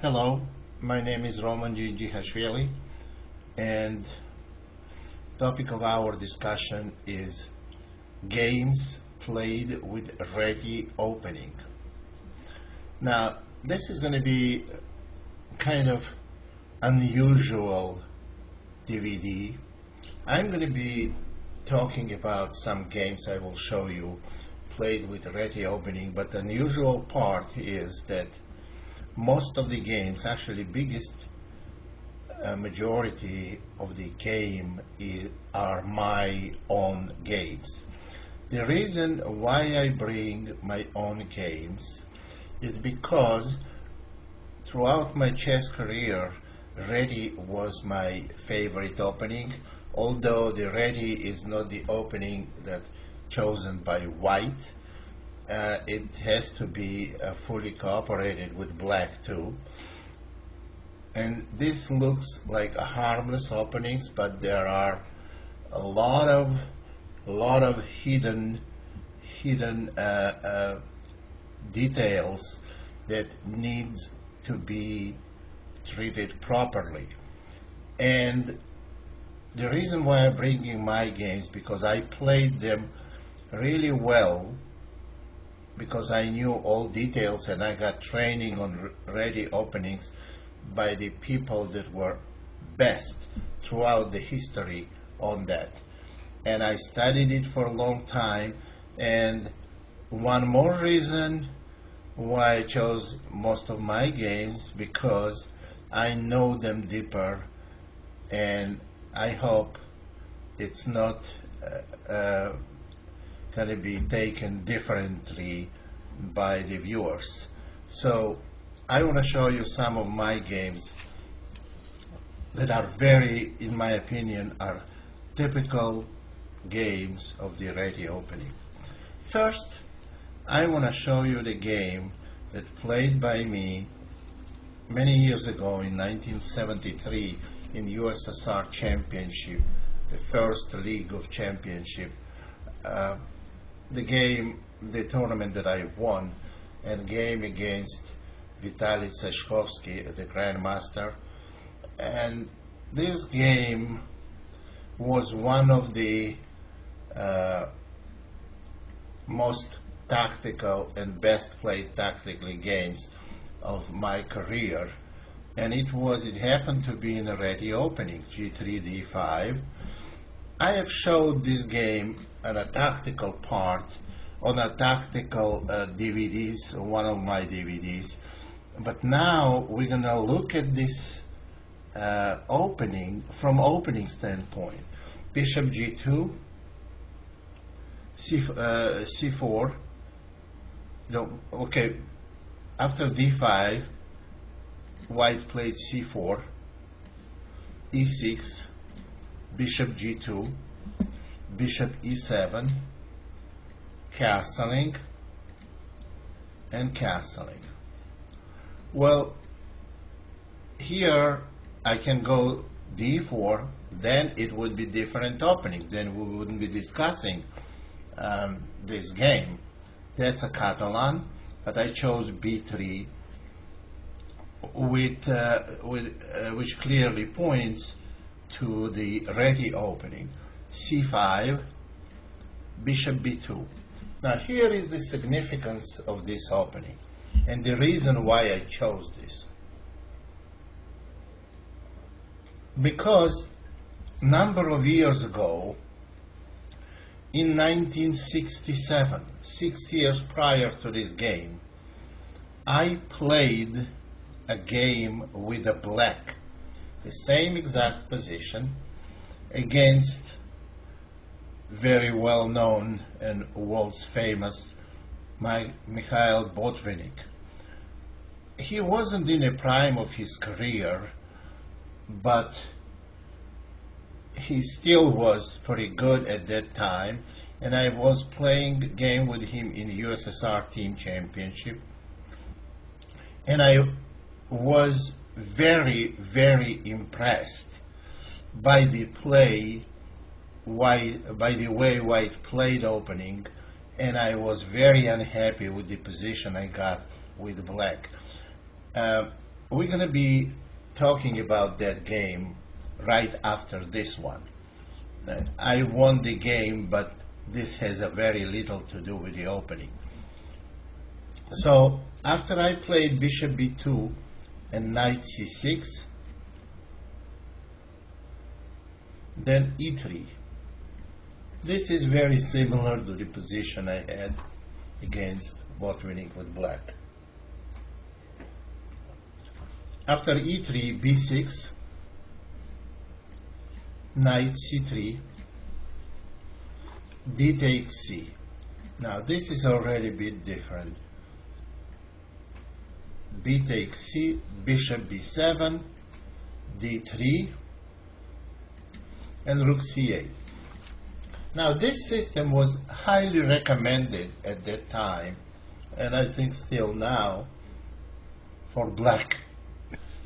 Hello, my name is Roman Gihashvili, and topic of our discussion is games played with Reti opening. Now, this is going to be kind of unusual DVD. I'm going to be talking about some games I will show you played with Reti opening, but the unusual part is that most of the games, actually biggest majority of the game are my own games. The reason why I bring my own games is because throughout my chess career, Reti was my favorite opening, although the Reti is not the opening that chosen by white. It has to be fully cooperated with black too. And this looks like a harmless openings, but there are a lot of hidden details that needs to be treated properly. And the reason why I'm bringing my games, because I played them really well, because I knew all details and I got training on Reti openings by the people that were best throughout the history on that. And I studied it for a long time. And one more reason why I chose most of my games, because I know them deeper, and I hope it's not going to be taken differently by the viewers. So I want to show you some of my games that are very, in my opinion, are typical games of the Reti opening. First, I want to show you the game that played by me many years ago in 1973 in USSR Championship, the first League of Championship. The tournament that I won, and game against Vitaly Seshkovsky, the Grandmaster. And this game was one of the most tactical and best played tactically games of my career. And it happened to be in a Reti opening, G3, D5. I have showed this game on a tactical part, on a tactical DVDs, one of my DVDs. But now we're going to look at this opening from opening standpoint. Bishop G2, C4. No, okay, after D5, white played C4, E6, Bishop G2, Bishop E7, castling, and castling. Well, here I can go D4, then it would be different opening, then we wouldn't be discussing this game. That's a Catalan, but I chose B3 which clearly points to the Reti opening. C5, Bishop B2. Now here is the significance of this opening and the reason why I chose this. Because number of years ago, in 1967, 6 years prior to this game, I played a game with a black, the same exact position, against very well known and world famous Mikhail Botvinnik. He wasn't in the prime of his career, but he still was pretty good at that time, and I was playing a game with him in the USSR Team Championship, and I was very, very impressed by the way white played opening, and I was very unhappy with the position I got with black. we're going to be talking about that game right after this one. I won the game, but this has a very little to do with the opening. So after I played bishop b2 and knight c6, then e3. This is very similar to the position I had against Botvinnik with black. After e3, b6, knight c3, d takes c. Now this is already a bit different. B takes c, bishop b7, d3, and rook c8. Now this system was highly recommended at that time, and I think still now, for black.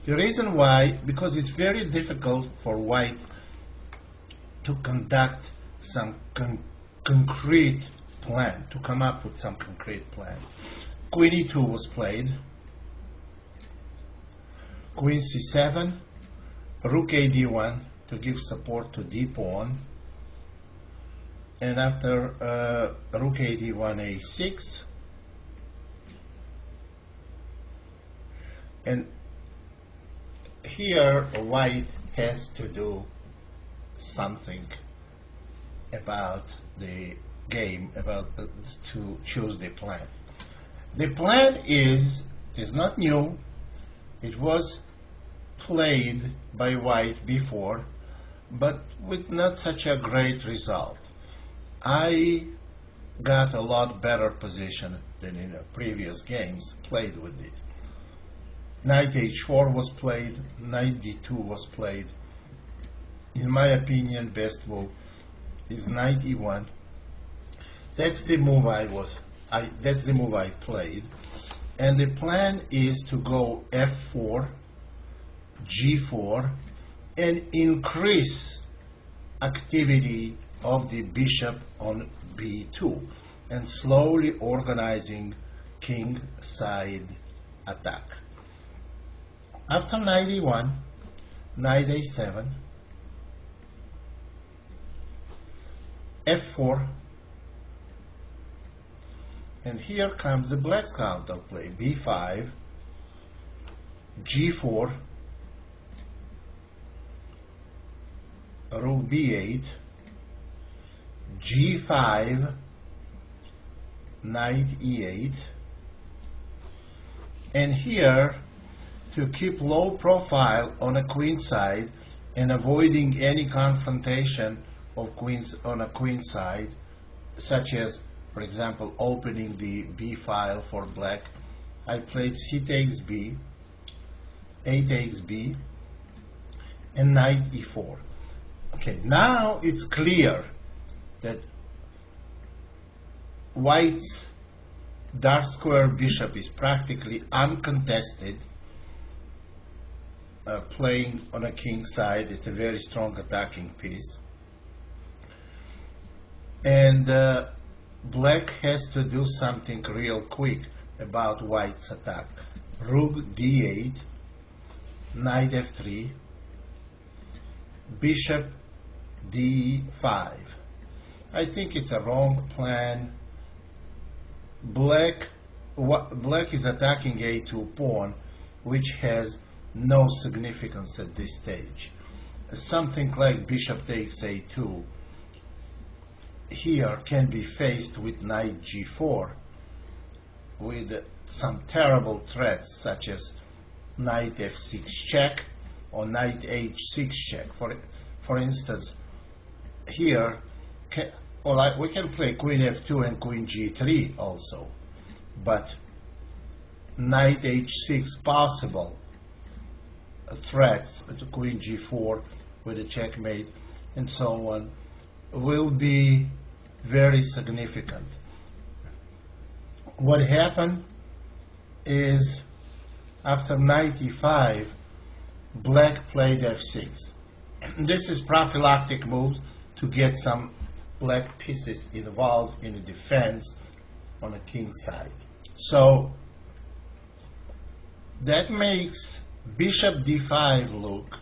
The reason why, because it's very difficult for white to conduct some concrete plan, to come up with some concrete plan. Queen e2 was played, queen c7, rook a d1 to give support to d pawn, and after rook a d1 a6, and here white has to do something about the game, about to choose the plan. The plan is not new. It was played by white before, but with not such a great result. I got a lot better position than in the previous games played with it. Knight h4 was played, knight d2 was played. In my opinion, best move is knight e1. That's the move I played, and the plan is to go f4, g4, and increase activity of the bishop on b2, and slowly organizing king side attack. After knight e1, knight a7, f4, and here comes the black's counterplay, b5, g4, rook b8, g5, knight e8, and here, to keep low profile on a queen side and avoiding any confrontation of queens on a queen side, such as, for example, opening the b file for black, I played c takes b, a takes b, and knight e4. Okay, now it's clear that white's dark square bishop is practically uncontested. Playing on a king side, it's a very strong attacking piece. And black has to do something real quick about white's attack. Rook d8, knight f3, bishop d5. I think it's a wrong plan. Black is attacking a2 pawn, which has no significance at this stage. Something like bishop takes a2 here can be faced with knight g4 with some terrible threats such as knight f6 check or knight h6 check. For instance, here we can play queen f2 and queen g3 also, but knight h6 possible threats to queen g4 with a checkmate and so on will be very significant. What happened is after knight e5, black played f6. This is prophylactic move to get some black pieces involved in the defense on the king side. So that makes bishop d5 look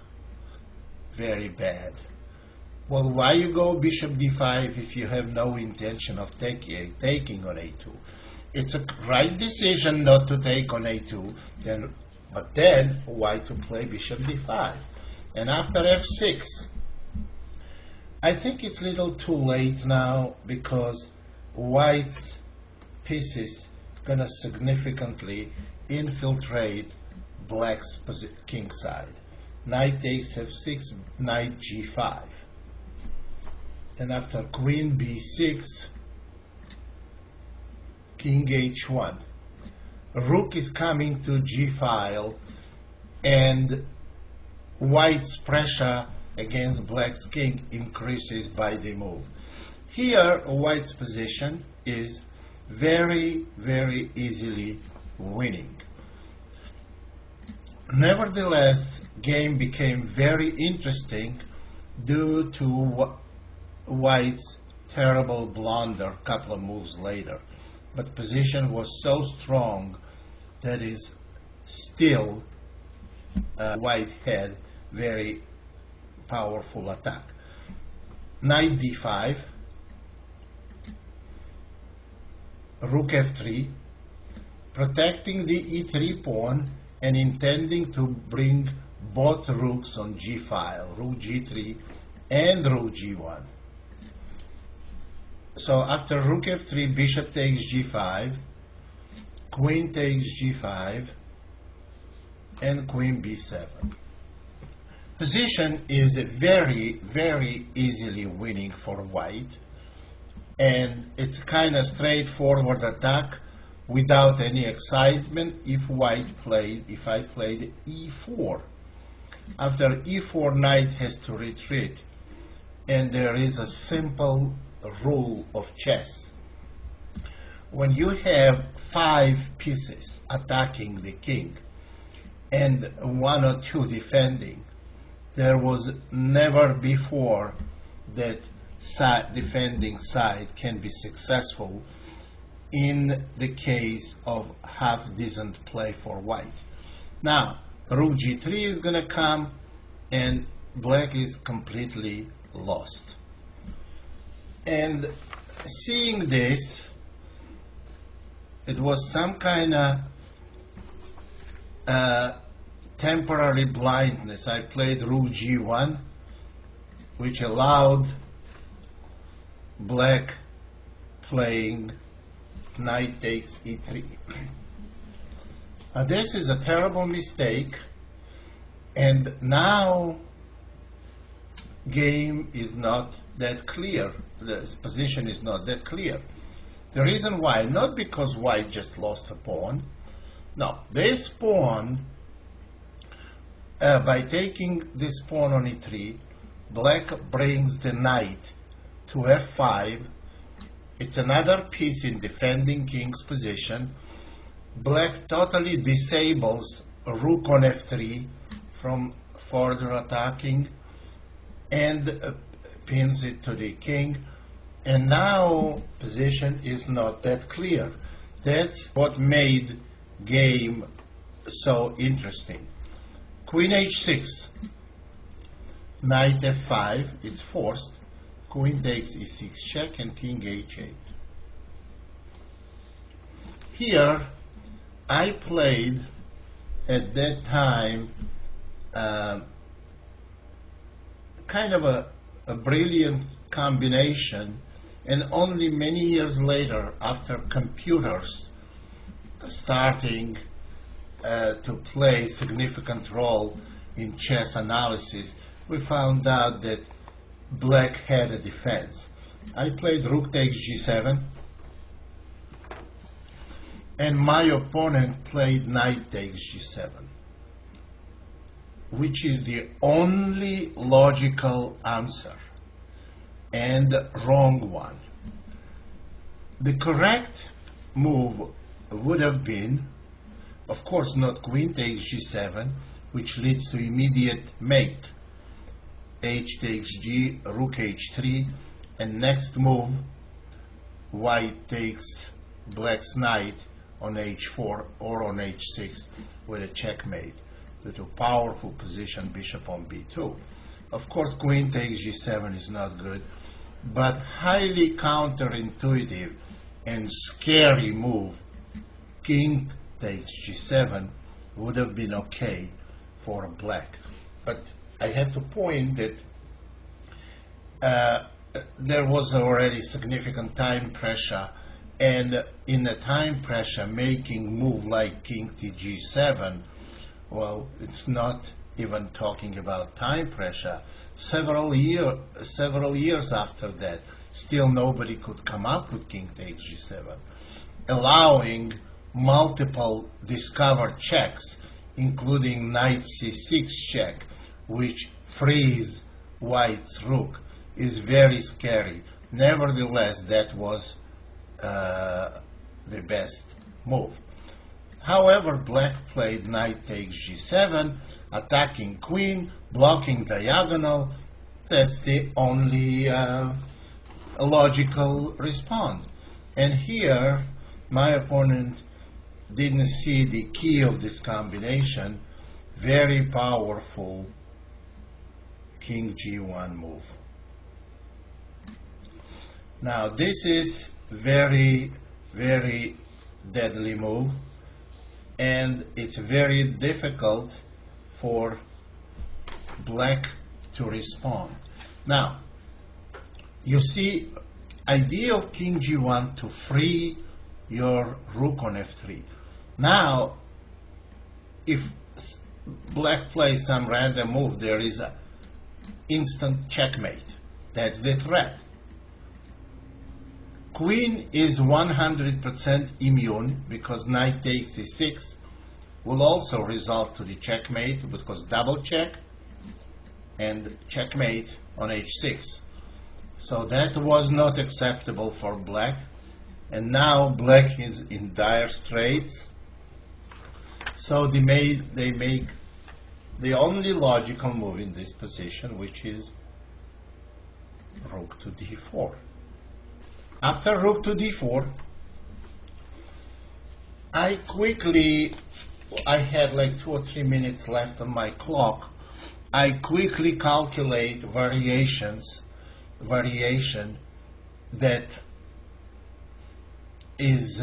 very bad. Well, why you go bishop d5 if you have no intention of taking on a2? It's a right decision not to take on a2, but then why to play bishop d5? And after f6, I think it's a little too late now because white's pieces gonna significantly infiltrate black's king side. Knight takes f6, knight g5. And after queen b6, king h1. Rook is coming to g-file, and white's pressure against black's king increases by the move. Here, white's position is very, very easily winning. Nevertheless, game became very interesting due to white's terrible blunder a couple of moves later. But position was so strong that is still white had very powerful attack. Knight d5, rook f3, protecting the e3 pawn and intending to bring both rooks on g-file, rook g3 and rook g1. So after rook f3, bishop takes g5, queen takes g5, and queen b7. Position is very, very easily winning for white, and it's kind of straightforward attack without any excitement if I played e4. After e4, knight has to retreat, and there is a simple rule of chess. When you have 5 pieces attacking the king and 1 or 2 defending, there was never before that defending side can be successful in the case of half decent play for white. Now, rook g3 is going to come, and black is completely lost. And seeing this, it was some kind of temporary blindness. I played rook g1, which allowed black playing knight takes e3. Now this is a terrible mistake, and now game is not that clear. The position is not that clear. The reason why, not because white just lost a pawn. No, this pawn, by taking this pawn on e3, black brings the knight to f5. It's another piece in defending king's position. Black totally disables rook on f3 from further attacking and pins it to the king. And now position is not that clear. That's what made game so interesting. Queen h6, knight f5, it's forced. Queen takes e6 check, and king h8. Here I played at that time kind of a brilliant combination, and only many years later, after computers starting to play significant role in chess analysis, we found out that black had a defense. I played rook takes g7, and my opponent played knight takes g7, which is the only logical answer and wrong one. The correct move would have been, of course, not queen takes g7, which leads to immediate mate. H takes g, rook h3, and next move, white takes black's knight on h4 or on h6 with a checkmate. with a powerful position, bishop on b2. Of course, queen takes g7 is not good, but highly counterintuitive and scary move, king takes g7, would have been okay for black. But I have to point that there was already significant time pressure, and in the time pressure, making move like king to g7, well, it's not even talking about time pressure. Several years after that, still nobody could come up with king takes g7, allowing multiple discovered checks, including knight c6 check, which frees white's rook, is very scary. Nevertheless, that was the best move. However, black played knight takes g7, attacking queen, blocking diagonal. That's the only logical response. And here, my opponent didn't see the key of this combination. Very powerful king g1 move. Now, this is very, very deadly move, and it's very difficult for black to respond. Now, you see, idea of king g1 to free your rook on f3. Now, if black plays some random move, there is an instant checkmate. That's the threat. Queen is 100% immune because knight takes e6 will also result to the checkmate, because double check and checkmate on h6. So that was not acceptable for black, and now black is in dire straits. So they make the only logical move in this position, which is rook to d4. After rook to d4, I had like 2 or 3 minutes left on my clock. I quickly calculate variation that is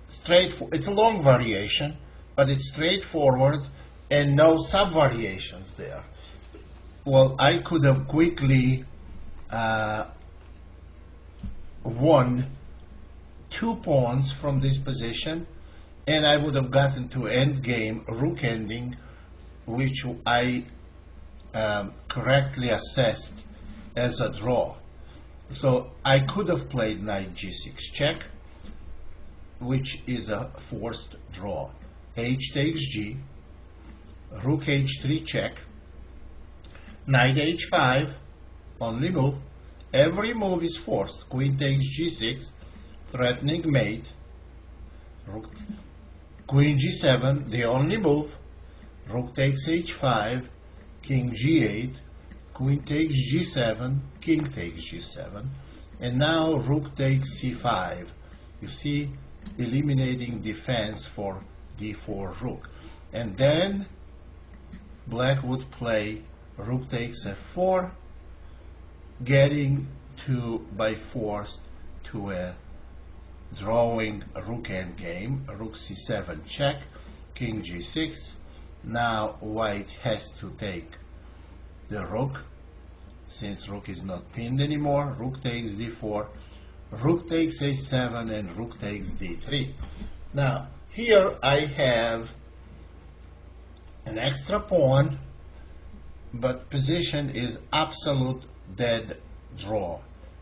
straightforward. It's a long variation, but it's straightforward and no sub-variations there. Well, I could have quickly won 2 pawns from this position, and I would have gotten to endgame rook ending, which I correctly assessed as a draw. So I could have played knight g6 check, which is a forced draw. H takes g, rook h3 check, knight h5, only move. Every move is forced. Queen takes g6, threatening mate. Rook, queen g7, the only move. Rook takes h5, king g8, queen takes g7, king takes g7, and now rook takes c5. You see, eliminating defense for d4 rook. And then black would play rook takes f4, getting to, by force, to a drawing rook endgame, rook c7 check, king g6. Now white has to take the rook, since rook is not pinned anymore. Rook takes d4, rook takes a7, and rook takes d3. Now here I have an extra pawn, but position is absolute dead draw,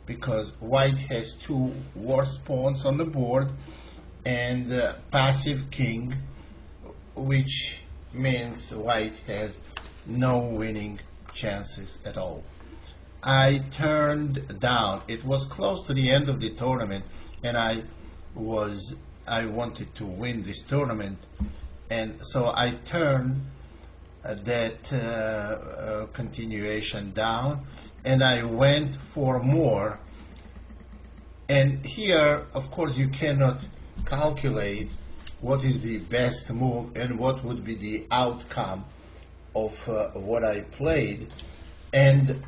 because white has 2 worse pawns on the board and passive king, which means white has no winning chances at all. I turned down. It was close to the end of the tournament, and I wanted to win this tournament, and so I turned that continuation down, and I went for more. And here, of course, you cannot calculate what is the best move and what would be the outcome of what I played. And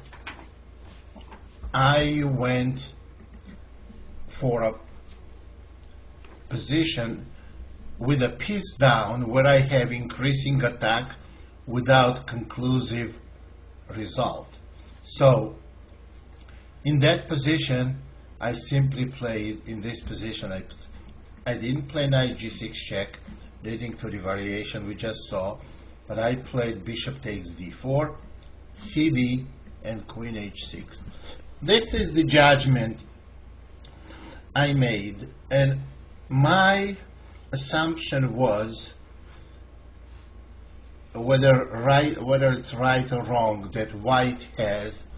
I went for a position with a piece down where I have increasing attack without conclusive result. So in that position, I simply played, in this position, I didn't play knight g6 check, leading to the variation we just saw, but I played bishop takes d4, cd, and queen h6. This is the judgment I made, and my assumption was, whether it's right or wrong, that white has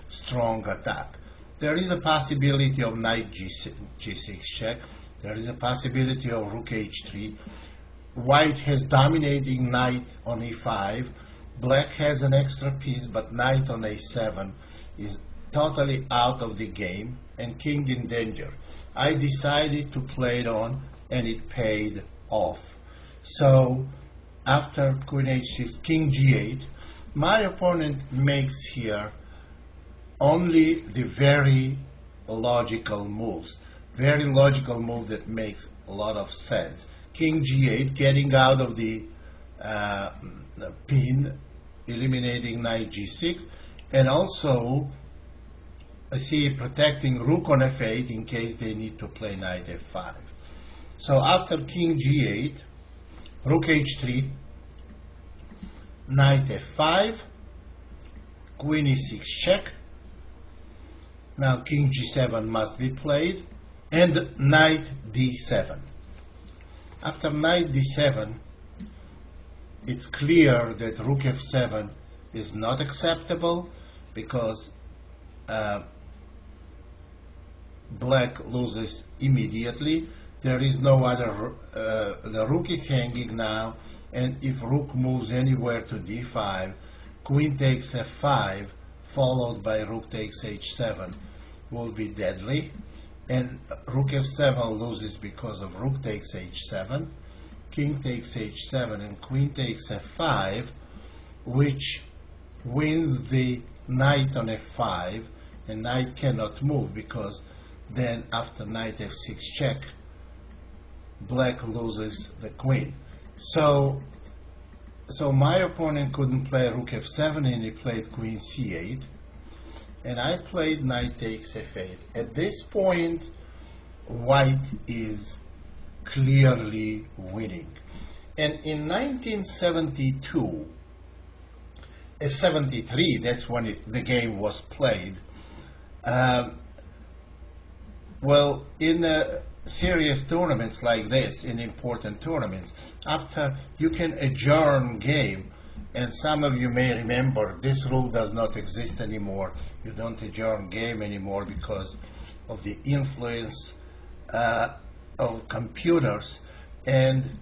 strong attack. There is a possibility of knight g6 check. There is a possibility of rook h3. White has dominating knight on e5. Black has an extra piece, but knight on a7 is totally out of the game, and king in danger. I decided to play it on, and it paid off. So after queen h6, king g8, my opponent makes here only the very logical moves. Very logical move that makes a lot of sense. King g8, getting out of the pin, eliminating knight g6, and also I see protecting rook on f8 in case they need to play knight f5. So after king g8, rook h3, knight f5, queen e6 check. Now king g7 must be played, and knight d7. After knight d7, it's clear that rook f7 is not acceptable, because black loses immediately. There is no other, the rook is hanging now, and if rook moves anywhere to d5, queen takes f5, followed by rook takes h7, will be deadly. And rook f7 loses because of rook takes h7, king takes h7, and queen takes f5, which wins the knight on f5, and knight cannot move, because then after knight f6 check, black loses the queen. So my opponent couldn't play rook f7, and he played queen c8, and I played knight takes f8. At this point, white is clearly winning. And in 1972, 73, that's when the game was played. Well, in serious tournaments like this, in important tournaments, after you can adjourn game, and some of you may remember this rule does not exist anymore. You don't adjourn game anymore because of the influence of computers. And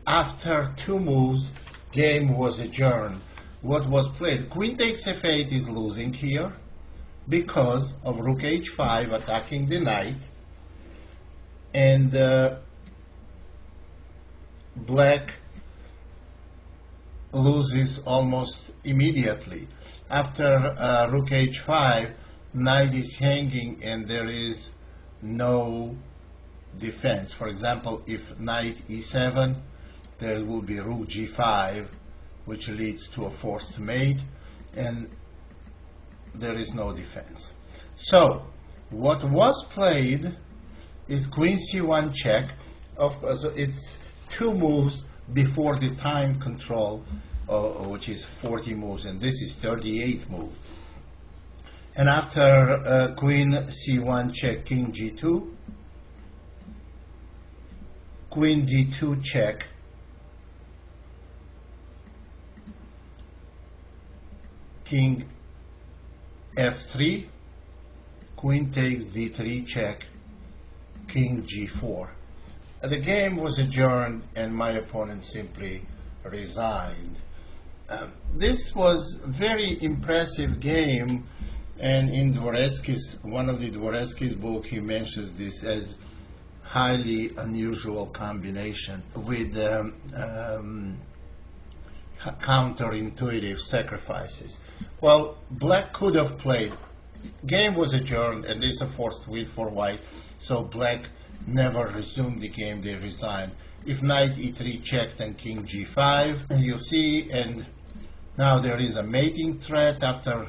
after two moves, game was adjourned. What was played? Queen takes f8 is losing here because of rook h5 attacking the knight, and black loses almost immediately. After rook h5, knight is hanging and there is no defense. For example, if knight e7, there will be rook g5, which leads to a forced mate, and there is no defense. So what was played is queen c1 check. Of course, it's two moves before the time control, which is 40 moves, and this is 38 moves. And after queen c1 check, king g2, queen d2 check, king f3, queen takes d3 check, king g4. The game was adjourned and my opponent simply resigned. This was a very impressive game, and in Dvoretsky's, one of the Dvoretsky's book, he mentions this as highly unusual combination with counterintuitive sacrifices. Well, black could have played. Game was adjourned, and this is a forced win for white, so black never resumed the game, they resigned. If knight e3 checked and king g5, and you see, and now there is a mating threat after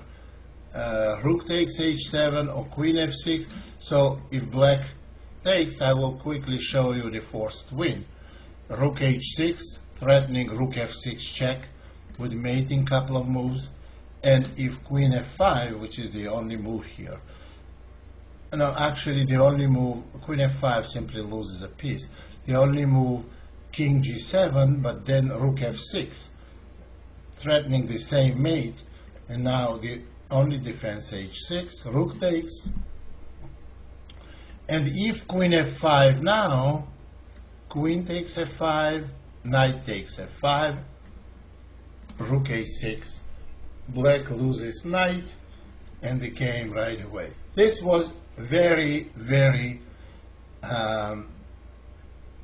rook takes h7 or queen f6. So if black takes, I will quickly show you the forced win. Rook h6, threatening rook f6 check with mating couple of moves. And if queen f5, which is the only move here, no, actually the only move, queen f5 simply loses a piece. The only move, king g7, but then rook f6, threatening the same mate. And now the only defense h6, rook takes. And if queen f5 now, queen takes f5, knight takes f5, rook a6, black loses knight, and the game right away. This was very, very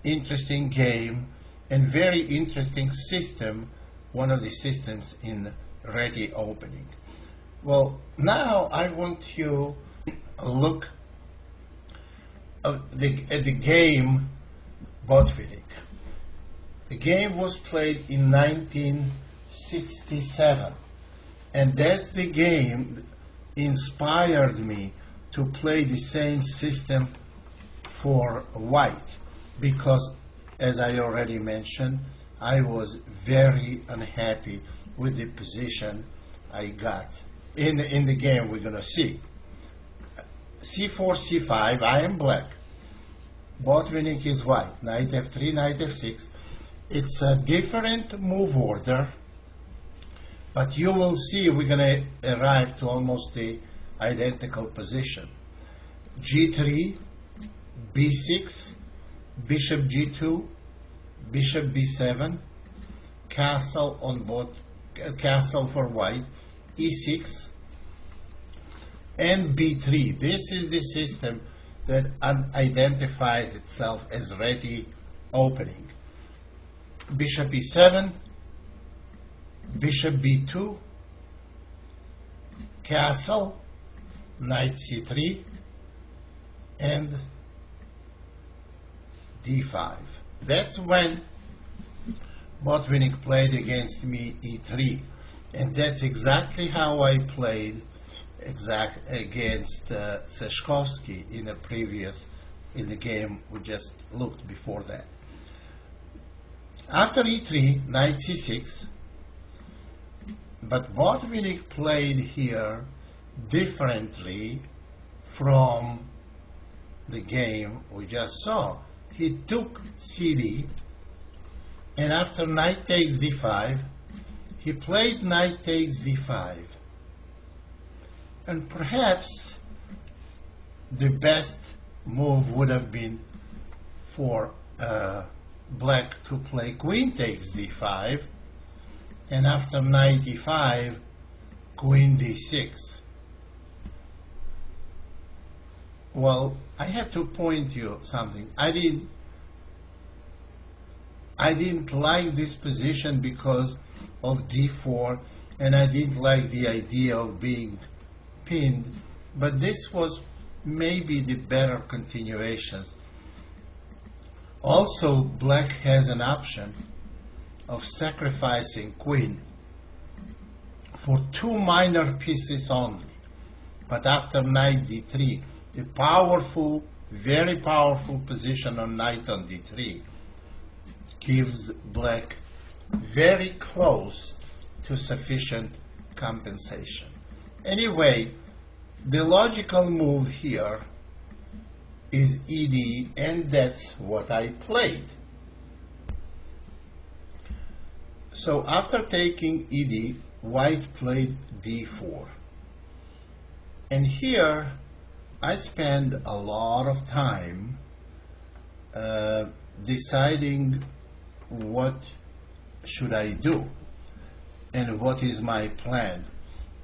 interesting game and very interesting system, one of the systems in Reti opening. Well, now I want you to look at the game Botvinnik. The game was played in 1967. And that's the game inspired me to play the same system for white, because, as I already mentioned, I was very unhappy with the position I got. In the game we're going to see. c4, c5, I am black. Botvinnik is white. Knight f3, knight f6. It's a different move order, but you will see we're going to arrive to almost the identical position. g3, b6, bishop g2, bishop b7, castle on both, castle for white, e6, and b3. This is the system that identifies itself as Reti opening. Bishop e7, bishop b2, castle, knight c3, and d5. That's when Botvinnik played against me e3, and that's exactly how I played against Seshkovsky in the game we just looked before that. After e3, knight c6, but Botvinnik played here differently from the game we just saw. He took cd, and after knight takes d5, he played knight takes d5. And perhaps the best move would have been for black to play queen takes d5, and after knight e5, queen d6. Well, I have to point you something. I didn't like this position because of d4, and I didn't like the idea of being pinned, but this was maybe the better continuations. Also, black has an option of sacrificing queen for two minor pieces only, but after knight d3, the powerful, very powerful position on knight on d3 gives black very close to sufficient compensation. Anyway, the logical move here is ed, and that's what I played. So after taking ed, white played d4. And here I spend a lot of time deciding what should I do and what is my plan.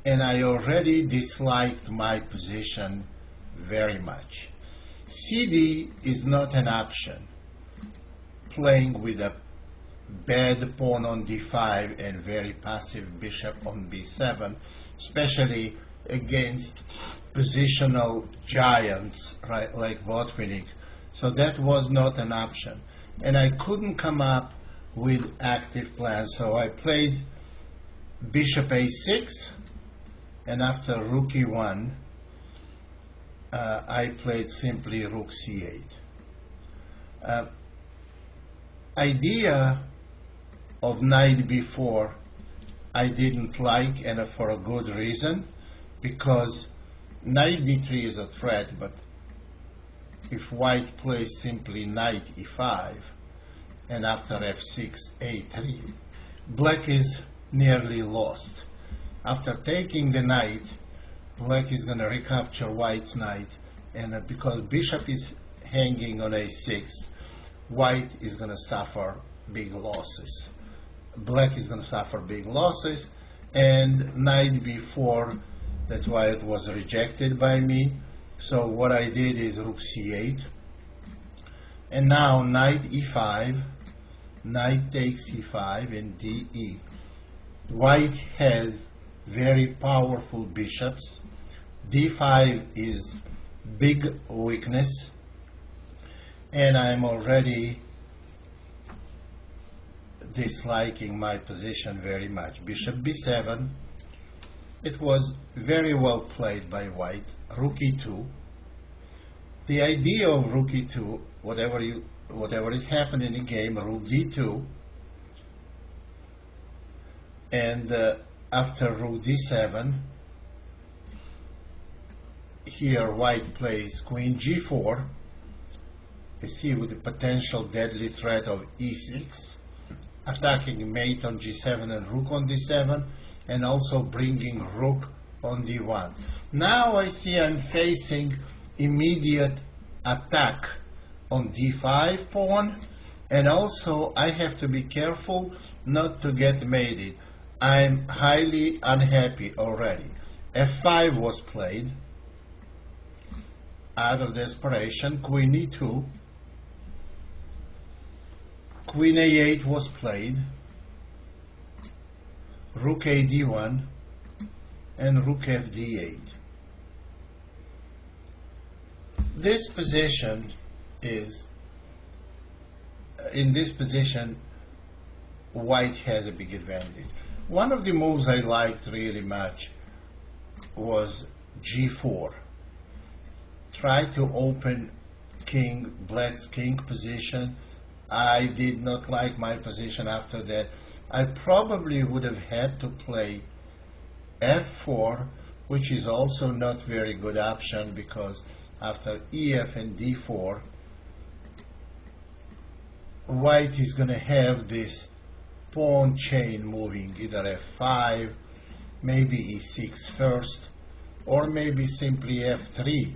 And I already disliked my position very much. CD is not an option. Playing with a bad pawn on d5 and very passive bishop on b7, especially against positional giants, right, like Botvinnik. So that was not an option. And I couldn't come up with active plans, so I played bishop a6, and after rook e1, I played simply rook c8. Idea of knight b4 I didn't like, and for a good reason, because knight d3 is a threat, but if white plays simply knight e5 and after f6 a3, black is nearly lost. After taking the knight, black is going to recapture white's knight, and because bishop is hanging on a6, white is going to suffer big losses. Black is going to suffer big losses, and knight b4, that's why it was rejected by me. So what I did is rook c8, and now knight e5, knight takes e5 and de. White has very powerful bishops. d5 is big weakness, and I'm already disliking my position very much. Bishop b7, it was very well played by white. Rook e2. The idea of rook e2, whatever is happening in the game, rook d2, and after rook d7, here white plays queen g4. You see, with the potential deadly threat of e6, attacking mate on g7 and rook on d7, and also bringing rook on d1. Now I see I'm facing immediate attack on d5 pawn, and also I have to be careful not to get mated. I'm highly unhappy already. f5 was played out of desperation. Queen e2, queen a8 was played, rook a d1, and rook f d8. This position is, in this position, white has a big advantage. One of the moves I liked really much was g4. Try to open black's king position. I did not like my position after that. I probably would have had to play f4, which is also not very good option, because after ef and d4, white is going to have this pawn chain moving, either f5, maybe e6 first, or maybe simply f3,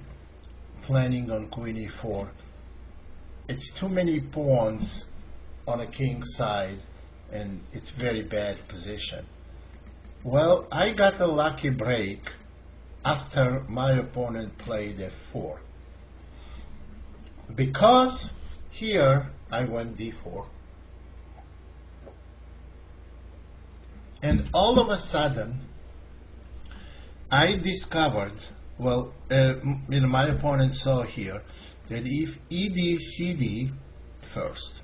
planning on queen e4. It's too many pawns on a king's side, and it's very bad position. Well, I got a lucky break after my opponent played f4, because here I went d4, and all of a sudden I discovered, well, my opponent saw here that if ed cd first,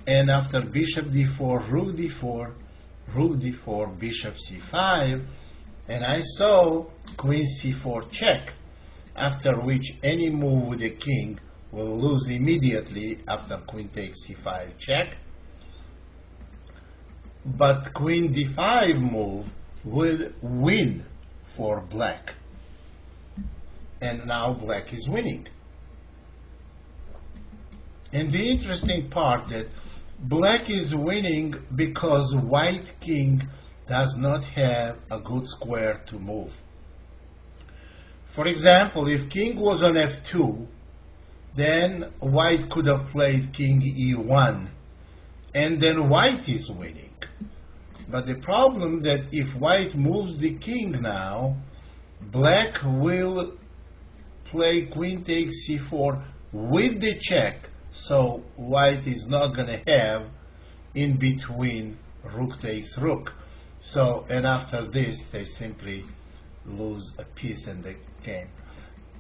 and after bishop d4, rook d4, rook d4, bishop c5, and I saw queen c4 check, after which any move with the king will lose immediately after queen takes c5 check, but queen d5 move will win for black, and now black is winning. And the interesting part that black is winning because white king does not have a good square to move. For example, if king was on f2, then white could have played king e1, and then white is winning. But the problem that if white moves the king now, black will play queen takes c4 with the check, so white is not going to have in between rook takes rook. So, and after this, they simply lose a piece in the game.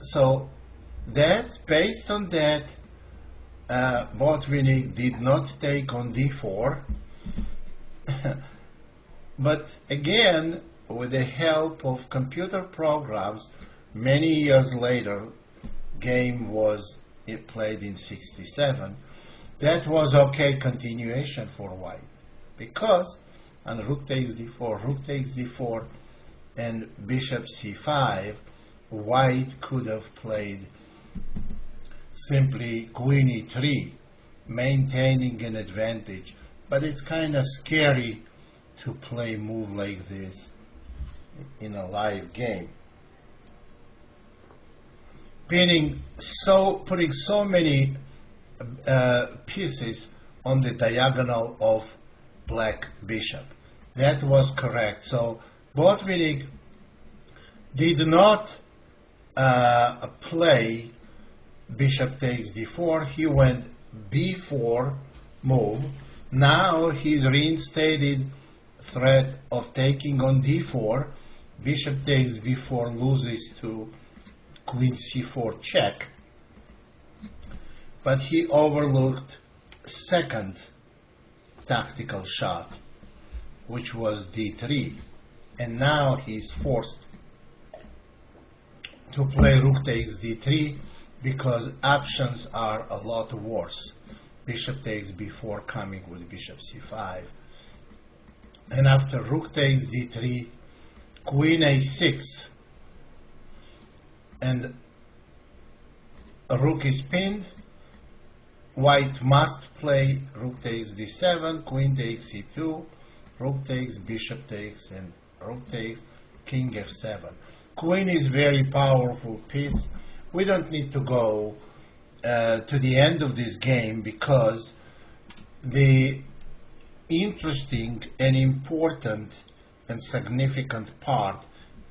So, that, based on that, Botvinnik did not take on d4. But again, with the help of computer programs, many years later, game was played in 67. That was okay continuation for white, because on rook takes d4, and bishop c5, white could have played simply queen e3, maintaining an advantage. But it's kind of scary to play a move like this in a live game. Putting so many pieces on the diagonal of black bishop. That was correct. So Botvinnik did not play bishop takes d4. He went b4 move. Now he's reinstated threat of taking on d4. Bishop takes b4, loses to queen c4 check. But he overlooked second tactical shot, which was d3. And now he's forced to play rook takes d3 because options are a lot worse. Bishop takes b4 coming with bishop c5. And after rook takes d3, queen a6. And a rook is pinned. White must play rook takes d7, queen takes e2, rook takes, bishop takes, and rook takes, king f7. Queen is very powerful piece. We don't need to go to the end of this game because the interesting and important and significant part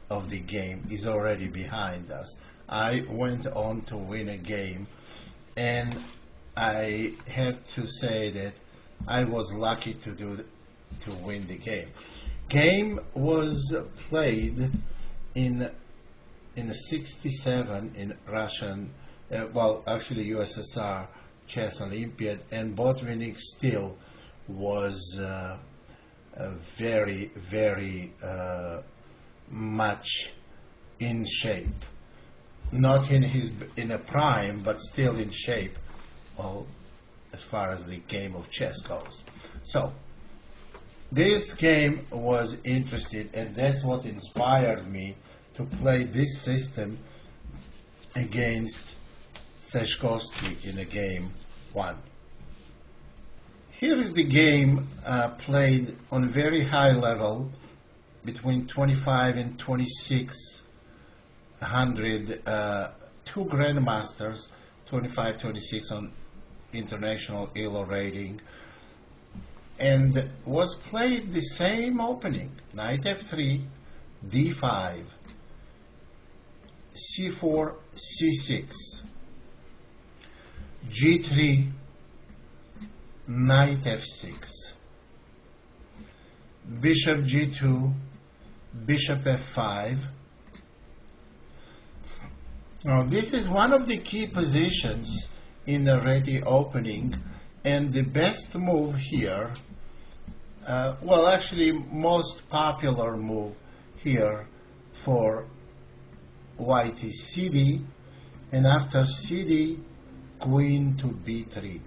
of the game is already behind us. I went on to win a game, and I have to say that I was lucky to win the game. Game was played in 67 in Russian, well, actually USSR Chess Olympiad, and Botvinnik still was very, very much in shape. Not in a prime, but still in shape, well, as far as the game of chess goes. So this game was interesting, and that's what inspired me to play this system against Seshkovsky in a game 1. Here is the game played on very high level between 25 and 2600, two grandmasters, 25, 26 on international ELO rating, and was played the same opening: knight f3, d5, c4, c6, g3, knight f6, bishop g2, bishop f5. Now this is one of the key positions in the Reti opening, and the best move here, well, actually most popular move here for white is cd, and after cd, queen to b3.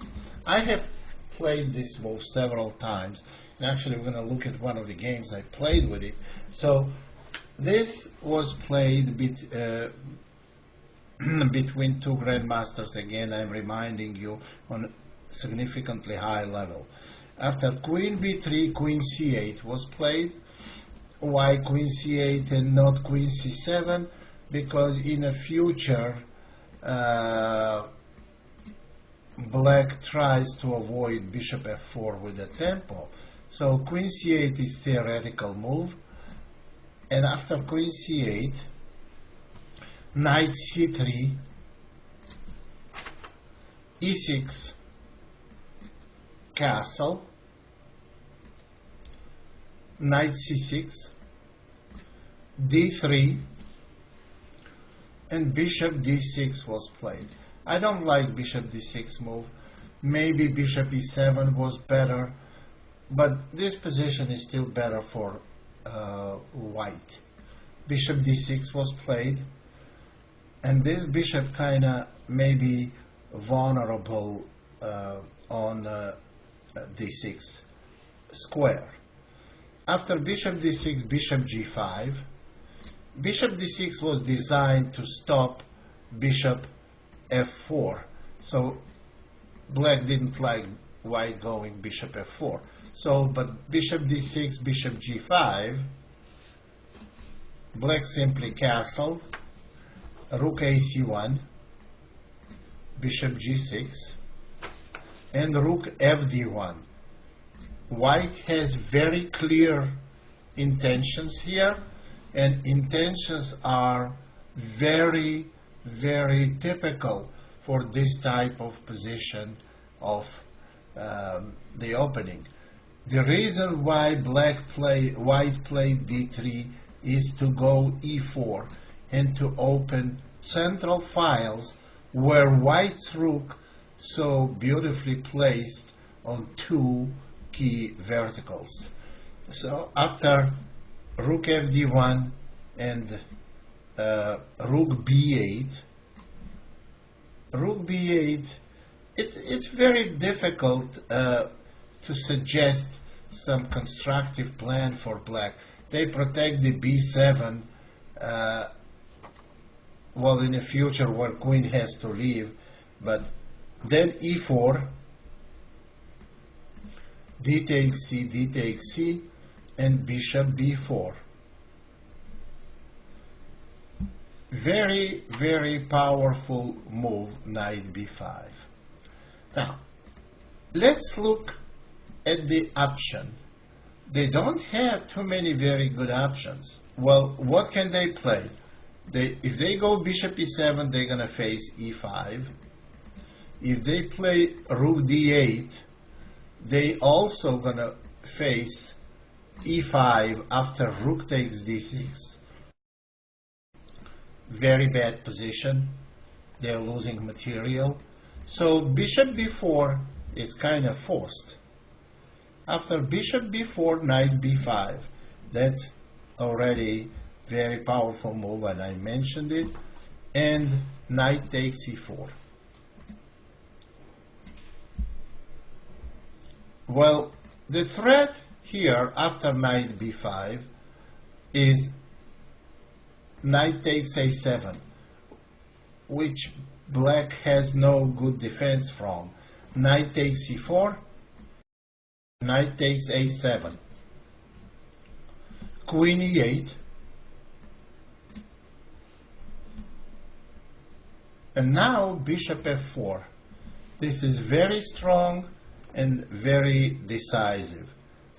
I have played this move several times, and actually we're going to look at one of the games I played with it. So this was played between two grandmasters. Again, I'm reminding you, on significantly high level. After queen b3, queen c8 was played. Why queen c8 and not queen c7? Because in the future black tries to avoid bishop f4 with the tempo. So queen c8 is theoretical move, and after queen c8, knight c3, e6, castle, knight c6, d3, and bishop d6 was played. I don't like bishop d6 move. Maybe bishop e7 was better, but this position is still better for white. Bishop d6 was played, and this bishop kind of may be vulnerable on d6 square. After bishop d6, bishop g5. Bishop d6 was designed to stop bishop f4. So black didn't like white going bishop f4. So, but bishop d6, bishop g5, black simply castled, rook ac1, bishop g6, and rook fd1. White has very clear intentions here, and intentions are very, very typical for this type of position of the opening. The reason why white played d3 is to go e4 and to open central files where white's rook so beautifully placed on two key verticals. So after rook fd1 and rook b8, it's very difficult to suggest some constructive plan for black. They protect the b7, well, in the future where queen has to leave, but then e4, d takes c, and bishop b4. Very, very powerful move, knight b5. Now, let's look at the option. They don't have too many very good options. Well, what can they play? If they go bishop e7, they're going to face e5. If they play rook d8, they also going to face e5 after rook takes d6. Very bad position. They're losing material. So bishop b4 is kind of forced. After bishop b4, knight b5. That's already very powerful move, and I mentioned it. And knight takes e4. Well, the threat here after knight b5 is knight takes a7, which black has no good defense from. Knight takes e4, knight takes a7, queen e8, and now bishop f4. This is very strong and very decisive.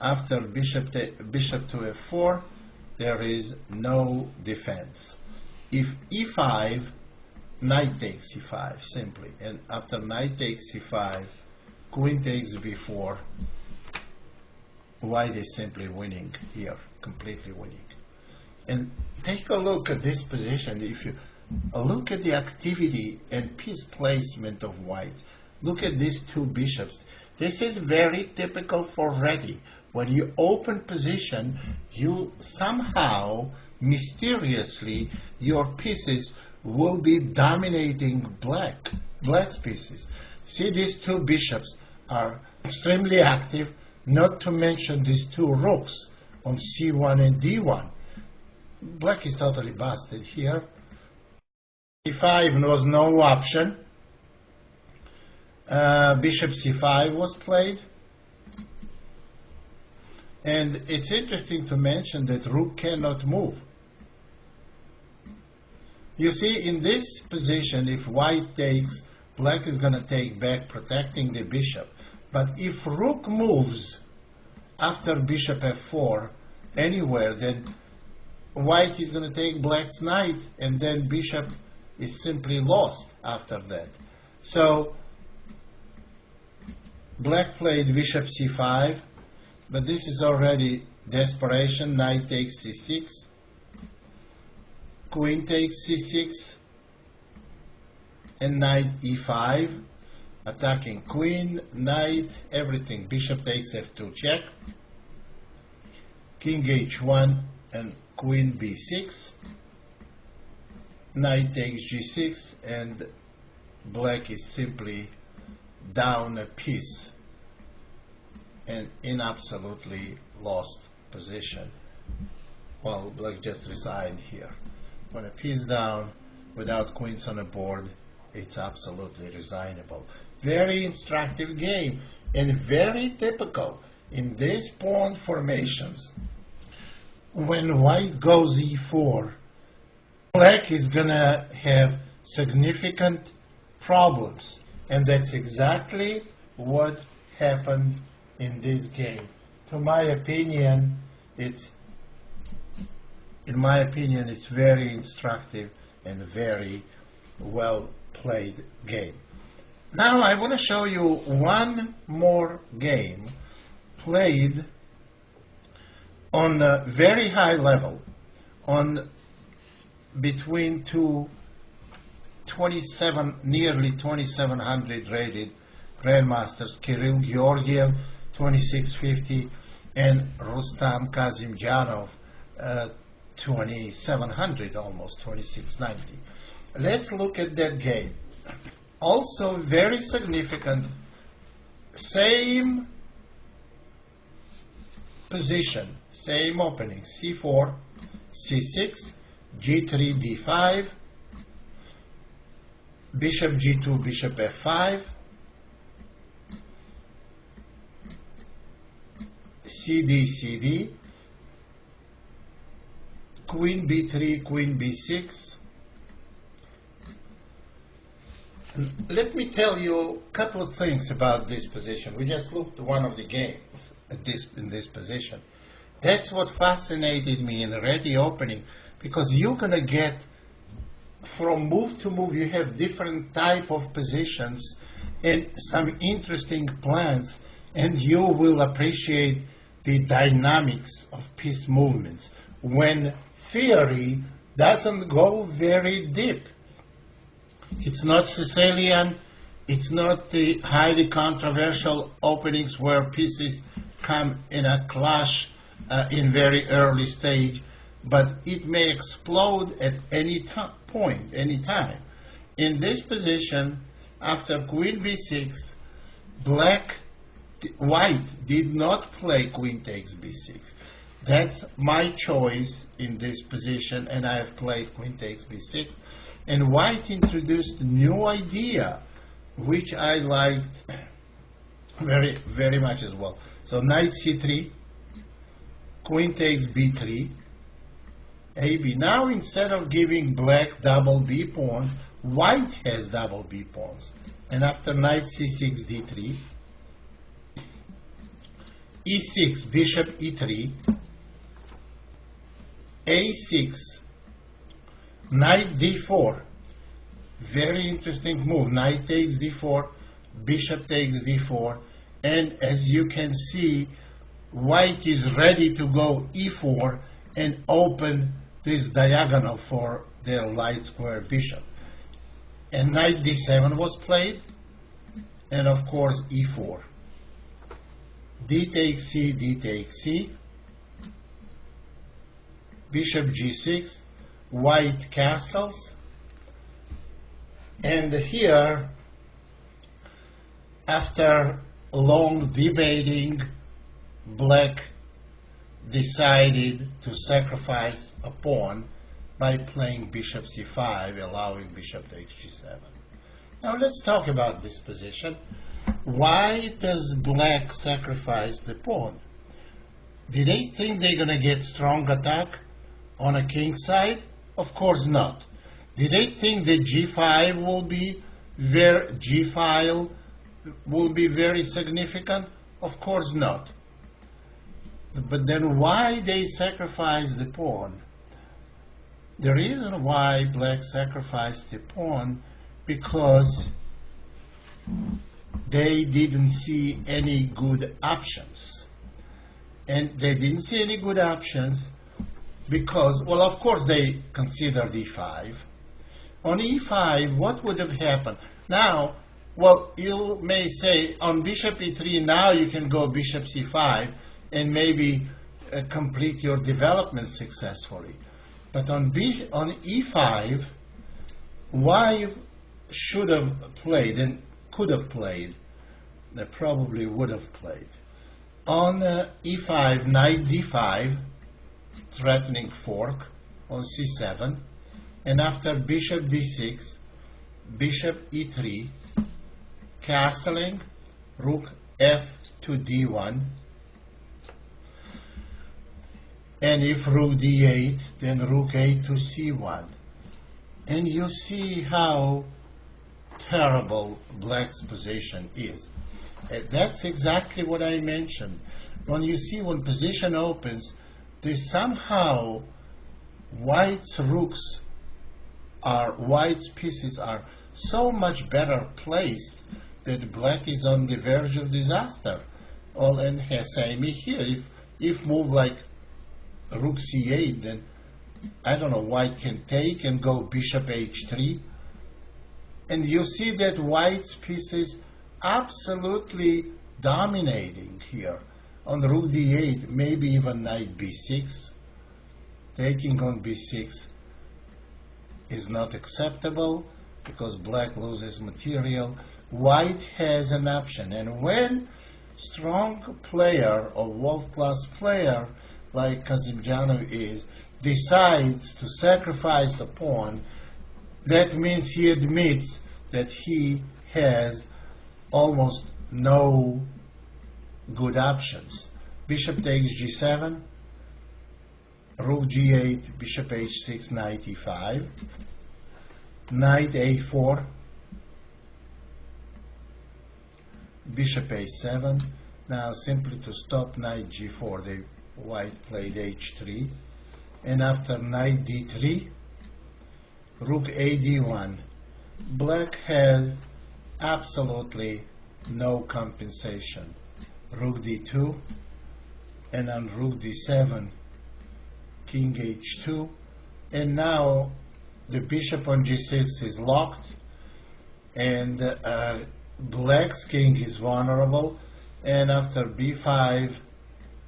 After bishop to f4, there is no defense. If e5, knight takes e5 simply, and after knight takes e5, queen takes b4, white is simply winning here, completely winning. And take a look at this position. If you look at the activity and piece placement of white, look at these two bishops. This is very typical for Reti. When you open position, you somehow, mysteriously, your pieces will be dominating black's pieces. See, these two bishops are extremely active, not to mention these two rooks on c1 and d1. Black is totally busted here. e5 was no option. Bishop c5 was played. And it's interesting to mention that rook cannot move. You see, in this position, if white takes, black is going to take back, protecting the bishop. But if rook moves after bishop f4 anywhere, then white is going to take black's knight, and then bishop is simply lost after that. So black played bishop c5, but this is already desperation. Knight takes c6, queen takes c6, and knight e5, attacking queen, knight, everything. Bishop takes f2 check, king h1, and queen b6, knight takes g6, and black is simply down a piece and in absolutely lost position. Well, black just resigned here. When a piece down without queens on the board, it's absolutely resignable. Very instructive game and very typical in these pawn formations. When white goes e4, black is gonna have significant problems, and that's exactly what happened in this game. In my opinion, it's very instructive and very well played game. Now I want to show you one more game played on a very high level, on between two nearly 2,700 rated grandmasters, Kirill Georgiev 2650 and Rustam Kazimjanov 2,700, almost 2,690. Let's look at that game. Also very significant, same position, same opening, c4, c6, g3, d5, bishop g2, bishop f5, cd, cd, queen b3, queen b6. Let me tell you a couple of things about this position. We just looked at one of the games in this position. That's what fascinated me in the Reti opening, because you're going to get, from move to move, you have different type of positions and some interesting plans, and you will appreciate the dynamics of piece movements when theory doesn't go very deep. It's not Sicilian, it's not the highly controversial openings where pieces come in a clash in very early stage, but it may explode at any point, any time. In this position, after queen b6, white did not play queen takes b6. That's my choice in this position, and I have played queen takes b6. And white introduced a new idea, which I liked very, very much as well. So knight c3, queen takes b3, ab. Now instead of giving black double b pawns, white has double b pawns. And after knight c6, d3, e6, bishop e3, a6, knight d4, very interesting move. Knight takes d4, bishop takes d4, and as you can see, white is ready to go e4 and open this diagonal for their light square bishop. And knight d7 was played, and of course e4. D takes c, d takes c, bishop g6, white castles, and here, after long debating, black decided to sacrifice a pawn by playing bishop c5, allowing bishop to h7. Now let's talk about this position. Why does black sacrifice the pawn? Did they think they're going to get strong attack on a king side? Of course not. Did they think that g5 will be g-file will be very significant? Of course not. But then why they sacrifice the pawn? The reason why black sacrificed the pawn, because they didn't see any good options. And they didn't see any good options because, well, of course they considered e5. On e5, what would have happened? Now, well, you may say on bishop e3, now you can go bishop c5 and maybe complete your development successfully. But on e5, white should have played and could have played, they probably would have played. On e5, knight d5, threatening fork on c7, and after bishop d6, bishop e3, castling, rook f to d1, and if rook d8, then rook a to c1. And you see how terrible black's position is. That's exactly what I mentioned. When you see when position opens, there's somehow white's pieces are so much better placed that black is on the verge of disaster. Well, and same here. If move like rook c8, then I don't know, white can take and go bishop h3. And you see that white's pieces absolutely dominating here. On rook d8, maybe even knight b6. Taking on b6 is not acceptable because black loses material. White has an option, and when strong player or world-class player like Kazimjanov is decides to sacrifice a pawn, that means he admits that he has almost no good options. Bishop takes g7, rook g8, bishop h6, knight e5, knight a4, bishop a7. Now simply to stop knight g4, the white played h3, and after knight d3, rook a d1. Black has absolutely no compensation. Rook d2, and on rook d7, king h2, and now the bishop on g6 is locked, and black's king is vulnerable, and after b5,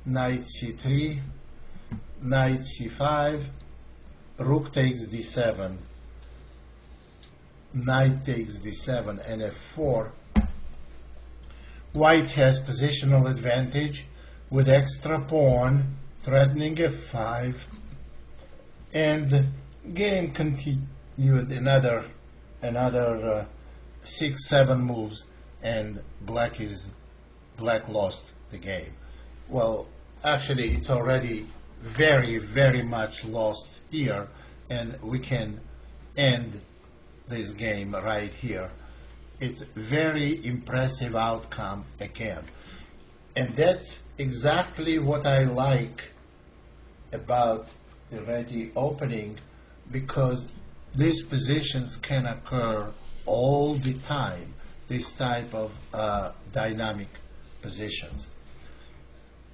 knight c3, knight c5, rook takes d7, knight takes d7, and f4. White has positional advantage with extra pawn threatening f5, and game continued another 6-7 moves, and black lost the game. Well, actually, it's already very, very much lost here, and we can end this game right here. It's very impressive outcome again. And that's exactly what I like about the Reti opening, because these positions can occur all the time, this type of dynamic positions.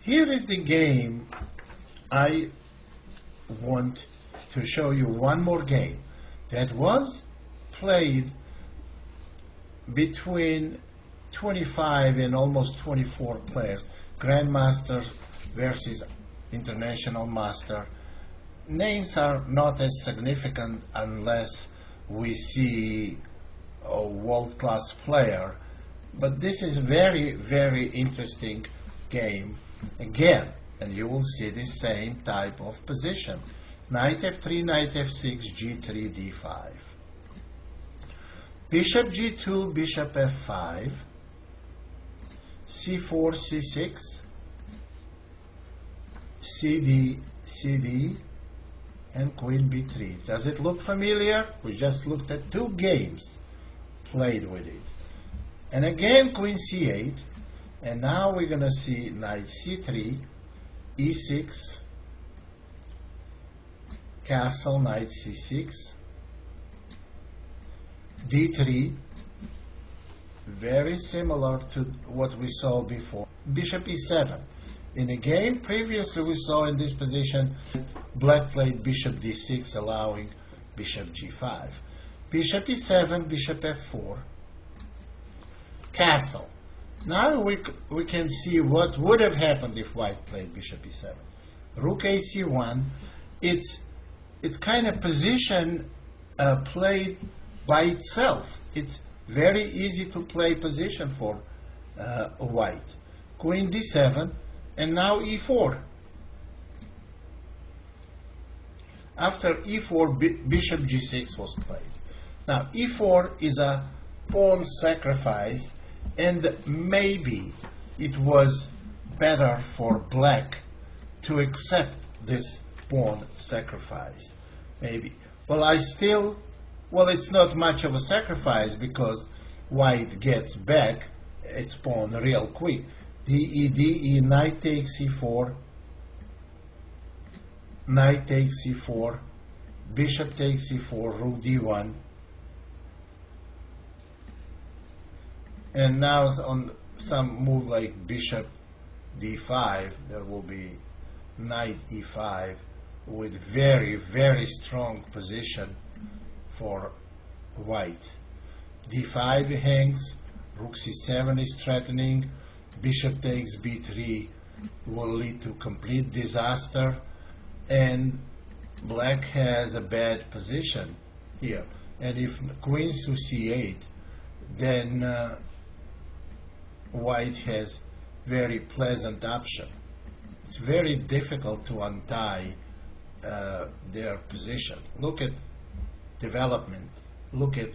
Here is the game. I want to show you one more game that was played between 25 and almost 24 players, grandmaster versus international master. Names are not as significant unless we see a world-class player, but this is very, very interesting game again, and you will see the same type of position. Knight f3, knight f6, g3, d5. Bishop g2, bishop f5, c4, c6, cd, cd, and queen b3. Does it look familiar? We just looked at two games played with it. And again, queen c8, and now we're going to see knight c3, e6, castle, knight c6, d3, very similar to what we saw before, bishop e7. In a game previously we saw in this position black played bishop d6 allowing bishop g5. Bishop e7, bishop f4, castle. Now we can see what would have happened if white played bishop e7. Rook a c1, it's kind of position played by itself. It's very easy to play position for white. Queen d7, and now e4. After e4, bishop g6 was played. Now e4 is a pawn sacrifice, and maybe it was better for black to accept this pawn sacrifice. Maybe. Well, it's not much of a sacrifice because white gets back its pawn real quick. D-E, knight takes e4, knight takes e4, bishop takes e4, rook d1. And now on some move like bishop d5, there will be knight e5 with very, very strong position for white. d5 hangs, rook c7 is threatening, bishop takes b3 will lead to complete disaster, and black has a bad position here. And if queen to c8, then white has very pleasant option. It's very difficult to untie their position. Look at development. Look at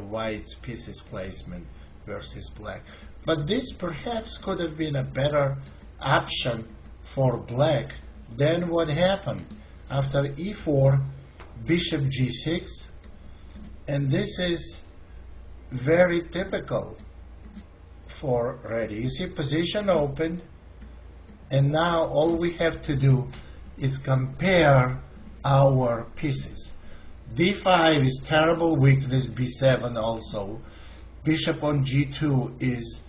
white's pieces placement versus black. But this perhaps could have been a better option for black than what happened after e4, bishop g6, and this is very typical for Reti. You see position open, and now all we have to do is compare our pieces. d5 is terrible weakness, b7 also. Bishop on g2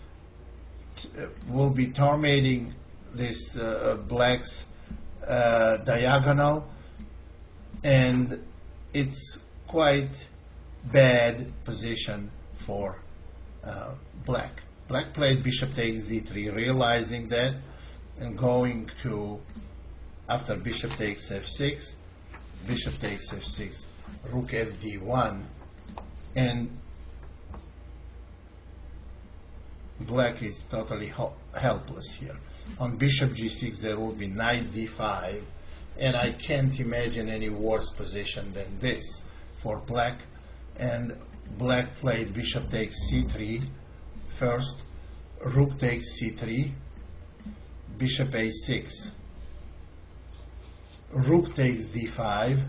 will be tormenting this black's diagonal, and it's quite bad position for black. Black played bishop takes d3, realizing that, and going to, after bishop takes f6, bishop takes f6, rook fd1, and black is totally helpless here. On bishop g6 there will be knight d5, and I can't imagine any worse position than this for black. And black played bishop takes c3 first, rook takes c3, bishop a6, rook takes d5,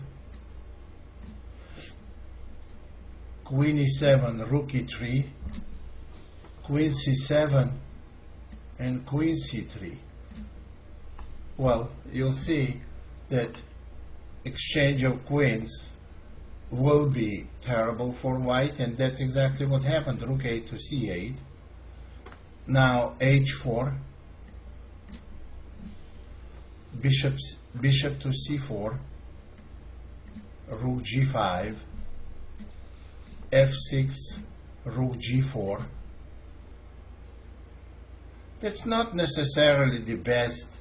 queen e7, rook e3, queen c7, and queen c3. Well, you'll see that exchange of queens will be terrible for white, and that's exactly what happened. Rook a to c8. Now h4, bishop to c4, rook g5, f6, rook g4. That's not necessarily the best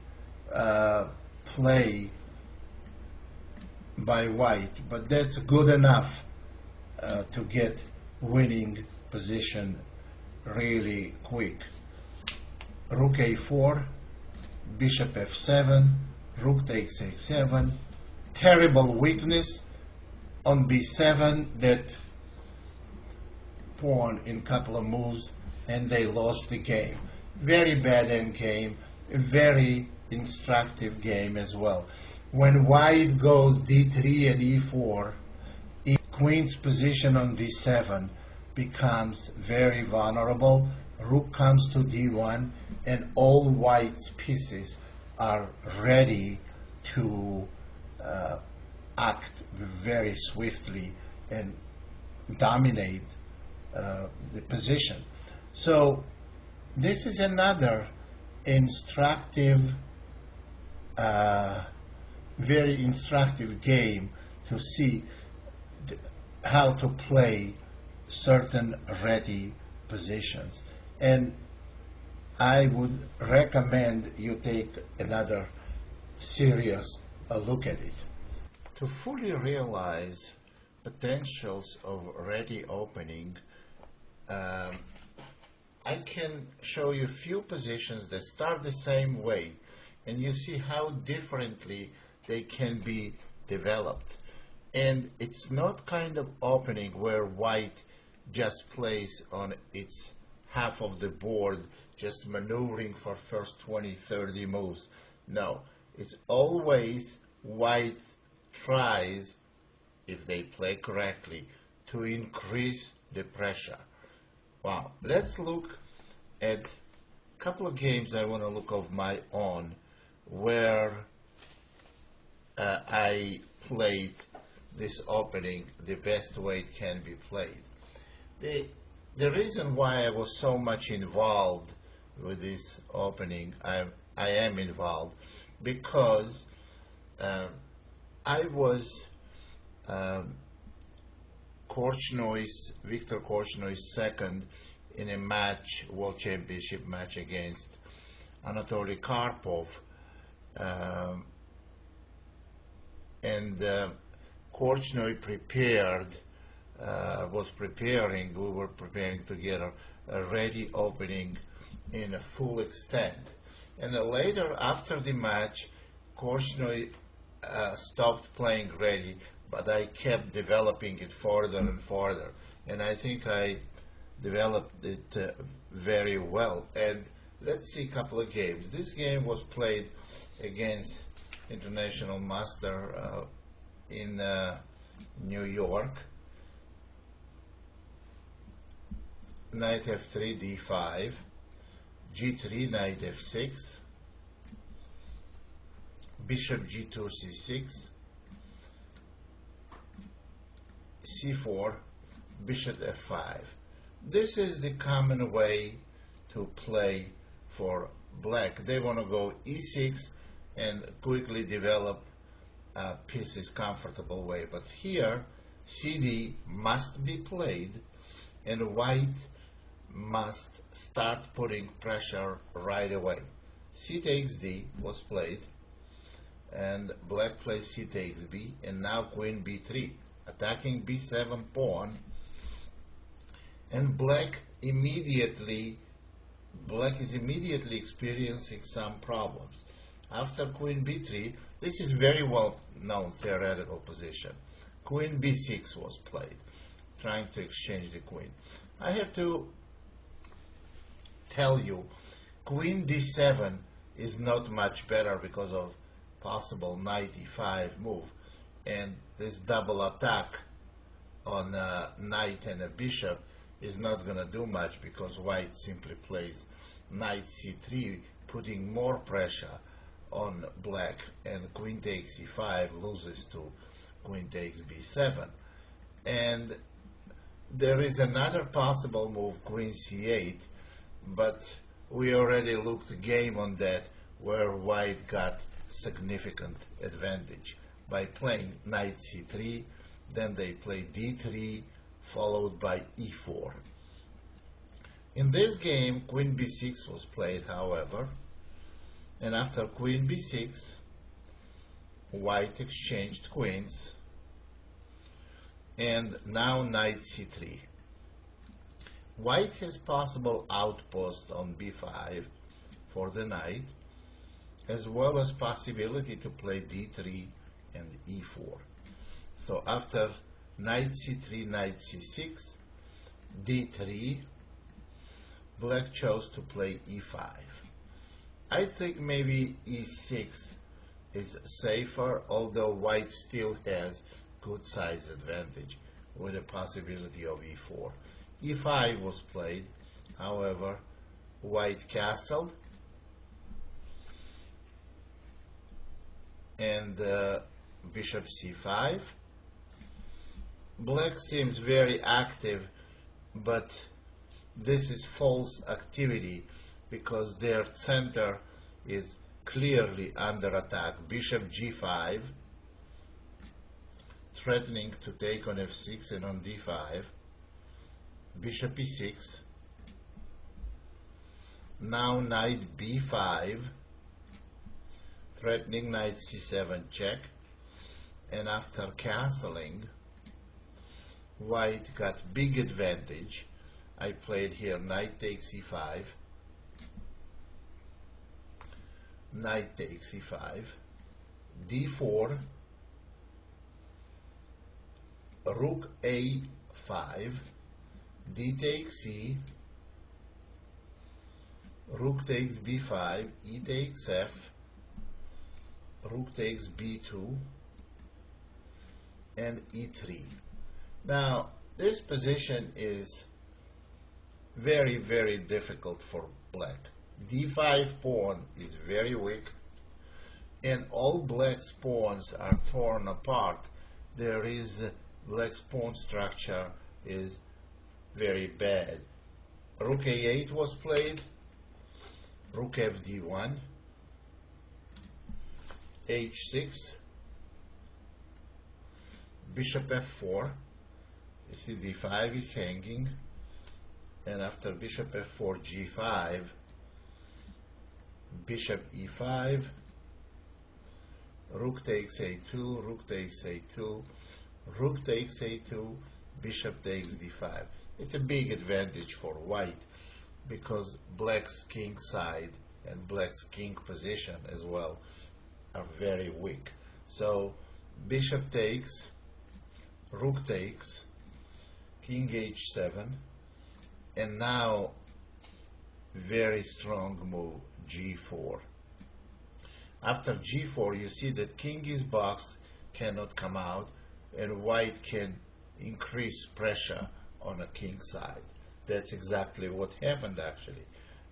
play by white, but that's good enough to get winning position really quick. Rook a4, bishop f7, rook takes a7, terrible weakness on b7, that pawn in couple of moves, and they lost the game. Very bad end game, a very instructive game as well. When white goes d3 and e4, queen's position on d7 becomes very vulnerable. Rook comes to d1, and all white's pieces are ready to act very swiftly and dominate the position. So this is another instructive, uh, very instructive game to see how to play certain ready positions. And I would recommend you take another serious look at it. To fully realize potentials of ready opening, um, I can show you a few positions that start the same way, and you see how differently they can be developed. And it's not kind of opening where white just plays on its half of the board, just maneuvering for first 20, 30 moves. No, it's always white tries, if they play correctly, to increase the pressure. Wow, let's look at a couple of games I want to look of my own where I played this opening the best way it can be played. The reason why I was so much involved with this opening, I am involved because I was Victor Korchnoy's second in a match, World Championship match against Anatoly Karpov. And Korchnoy we were preparing together a ready opening in a full extent. And later, after the match, Korchnoy stopped playing ready, but I kept developing it further and further. And I think I developed it very well. And let's see a couple of games. This game was played against international master in New York. Knight f3, d5, g3, knight f6, bishop g2, c6, c4, bishop f5. This is the common way to play for black. They want to go e6 and quickly develop pieces comfortable way. But here, cd must be played, and white must start putting pressure right away. C takes d was played, and black plays c takes b, and now queen b3, attacking b7 pawn, and black is immediately experiencing some problems. After queen b3, this is very well known theoretical position. Queen b6 was played, trying to exchange the queen. I have to tell you, queen d7 is not much better because of possible knight e5 move, and this double attack on a knight and a bishop is not going to do much because white simply plays knight c3, putting more pressure on black, and queen takes e5 loses to queen takes b7. And there is another possible move, queen c8, but we already looked a game on that where white got significant advantage by playing knight c3, then they play d3 followed by e4. In this game, queen b6 was played, however, and after queen b6, white exchanged queens, and now knight c3. White has possible outpost on b5 for the knight, as well as possibility to play d3 and e4. So after knight c3, knight c6, d3, black chose to play e5. I think maybe e6 is safer, although white still has good size advantage with a possibility of e4. e5 was played, however, white castled, and bishop c5. Black seems very active, but this is false activity because their center is clearly under attack. Bishop g5, threatening to take on f6 and on d5. Bishop e6. Now knight b5, threatening knight c7 check. And after castling, white got big advantage. I played here knight takes e5, knight takes e5, d4, rook a5, d takes c, rook takes b5, e takes f, rook takes b2, and e3. Now, this position is very, very difficult for black. d5 pawn is very weak, and all black's pawns are torn apart. There is black's pawn structure is very bad. Rook a8 was played, rook fd1, h6, bishop f4. You see d5 is hanging, and after bishop f4, g5, bishop e5, rook takes a2, rook takes a2, rook takes a2, bishop takes d5. It's a big advantage for white because black's king side and black's king position as well are very weak. So bishop takes, rook takes, king h7, and now very strong move g4. After g4, you see that king is boxed, cannot come out, and white can increase pressure on a king side. That's exactly what happened actually.